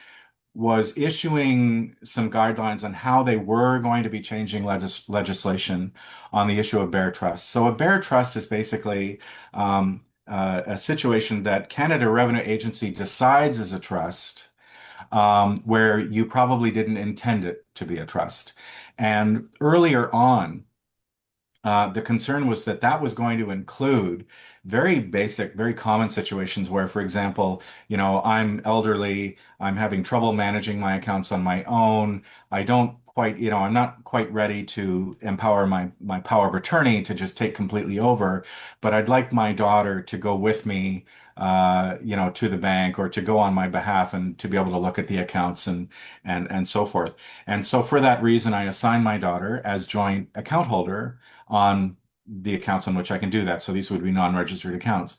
was issuing some guidelines on how they were going to be changing legislation on the issue of bare trust. So a bare trust is basically a situation that Canada Revenue Agency decides is a trust where you probably didn't intend it to be a trust. And earlier on, the concern was that that was going to include very basic, very common situations where, for example, I'm elderly, I'm having trouble managing my accounts on my own. I don't quite, I'm not quite ready to empower my power of attorney to just take completely over, but I'd like my daughter to go with me, to the bank or to go on my behalf and to be able to look at the accounts and so forth. And so for that reason, I assign my daughter as joint account holder on the accounts on which I can do that. So these would be non-registered accounts.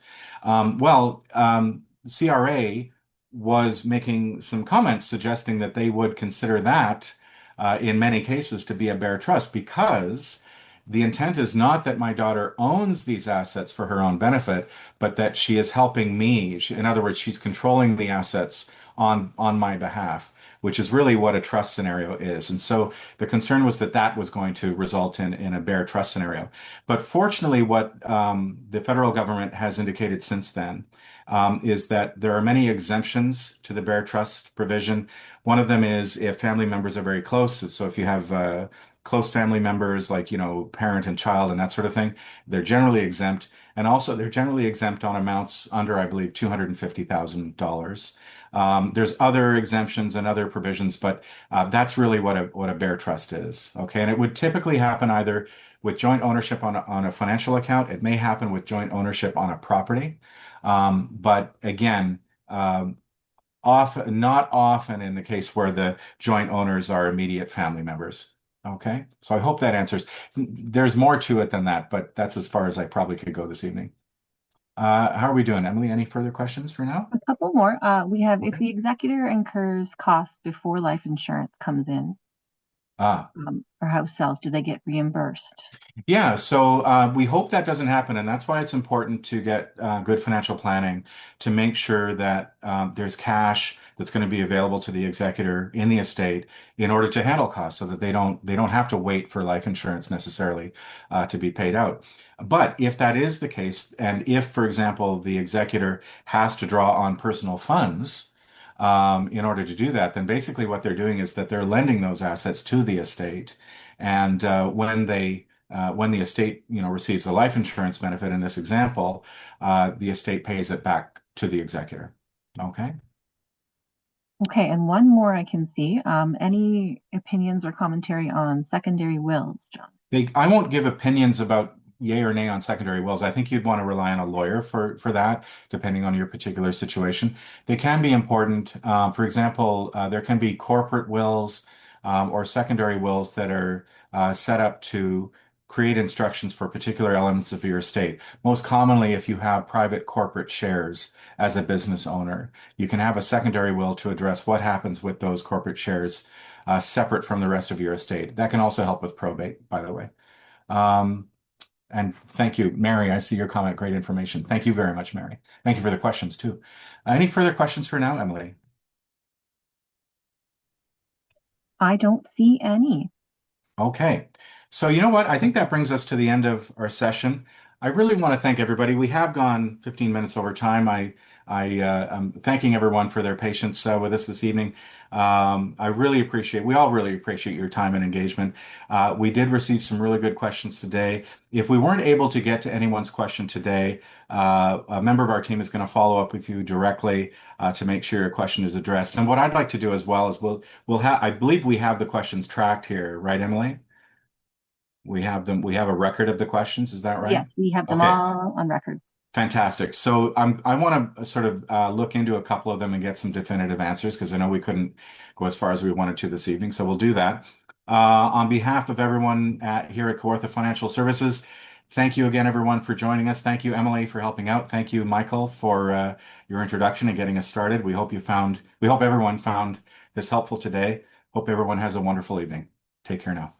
CRA was making some comments suggesting that they would consider that in many cases to be a bare trust because the intent is not that my daughter owns these assets for her own benefit, but that she is helping me. In other words, she's controlling the assets on my behalf, which is really what a trust scenario is. And so the concern was that that was going to result in a bare trust scenario. But fortunately, what the federal government has indicated since then is that there are many exemptions to the bare trust provision. One of them is if family members are very close. So if you have close family members like, parent and child and that sort of thing, they're generally exempt. And also they're generally exempt on amounts under, I believe, $250,000. There's other exemptions and other provisions, but that's really what a bare trust is. Okay, and it would typically happen either with joint ownership on a financial account. It may happen with joint ownership on a property, but again, not often in the case where the joint owners are immediate family members. Okay, so I hope that answers. There's more to it than that, but that's as far as I probably could go this evening. How are we doing, Emily? Any further questions for now? A couple more. We have if Okay. the executor incurs costs before life insurance comes in, Ah. or house sells, do they get reimbursed? Yeah, so we hope that doesn't happen, and that's why it's important to get good financial planning to make sure that there's cash that's going to be available to the executor in the estate in order to handle costs, so that they don't have to wait for life insurance necessarily to be paid out. But if that is the case, and if, for example, the executor has to draw on personal funds in order to do that, then basically what they're doing is that they're lending those assets to the estate, and when the estate, receives a life insurance benefit in this example, the estate pays it back to the executor. Okay. Okay, and one more I can see. Any opinions or commentary on secondary wills, John? I won't give opinions about yay or nay on secondary wills. I think you'd want to rely on a lawyer for that, depending on your particular situation. They can be important. For example, there can be corporate wills or secondary wills that are set up to create instructions for particular elements of your estate. Most commonly, if you have private corporate shares as a business owner, you can have a secondary will to address what happens with those corporate shares separate from the rest of your estate. That can also help with probate, by the way. Um, and thank you, Mary. I see your comment. Great information. Thank you very much, Mary. Thank you for the questions too. Any further questions for now, Emily? I don't see any. Okay. So you know what? I think that brings us to the end of our session. I really want to thank everybody. We have gone 15 minutes over time. I'm thanking everyone for their patience with us this evening. We all really appreciate your time and engagement. We did receive some really good questions today. If we weren't able to get to anyone's question today, a member of our team is going to follow up with you directly to make sure your question is addressed. And what I'd like to do as well is I believe we have the questions tracked here, right, Emily? We have them. We have a record of the questions. Is that right? Yes, we have them Okay, all on record. fantastic. So I want to sort of look into a couple of them and get some definitive answers because I know we couldn't go as far as we wanted to this evening. So we'll do that. On behalf of everyone here at Kawartha Financial Services, thank you again, everyone, for joining us. Thank you, Emily, for helping out. Thank you, Michael, for your introduction and getting us started. We hope everyone found this helpful today. Hope everyone has a wonderful evening. Take care now.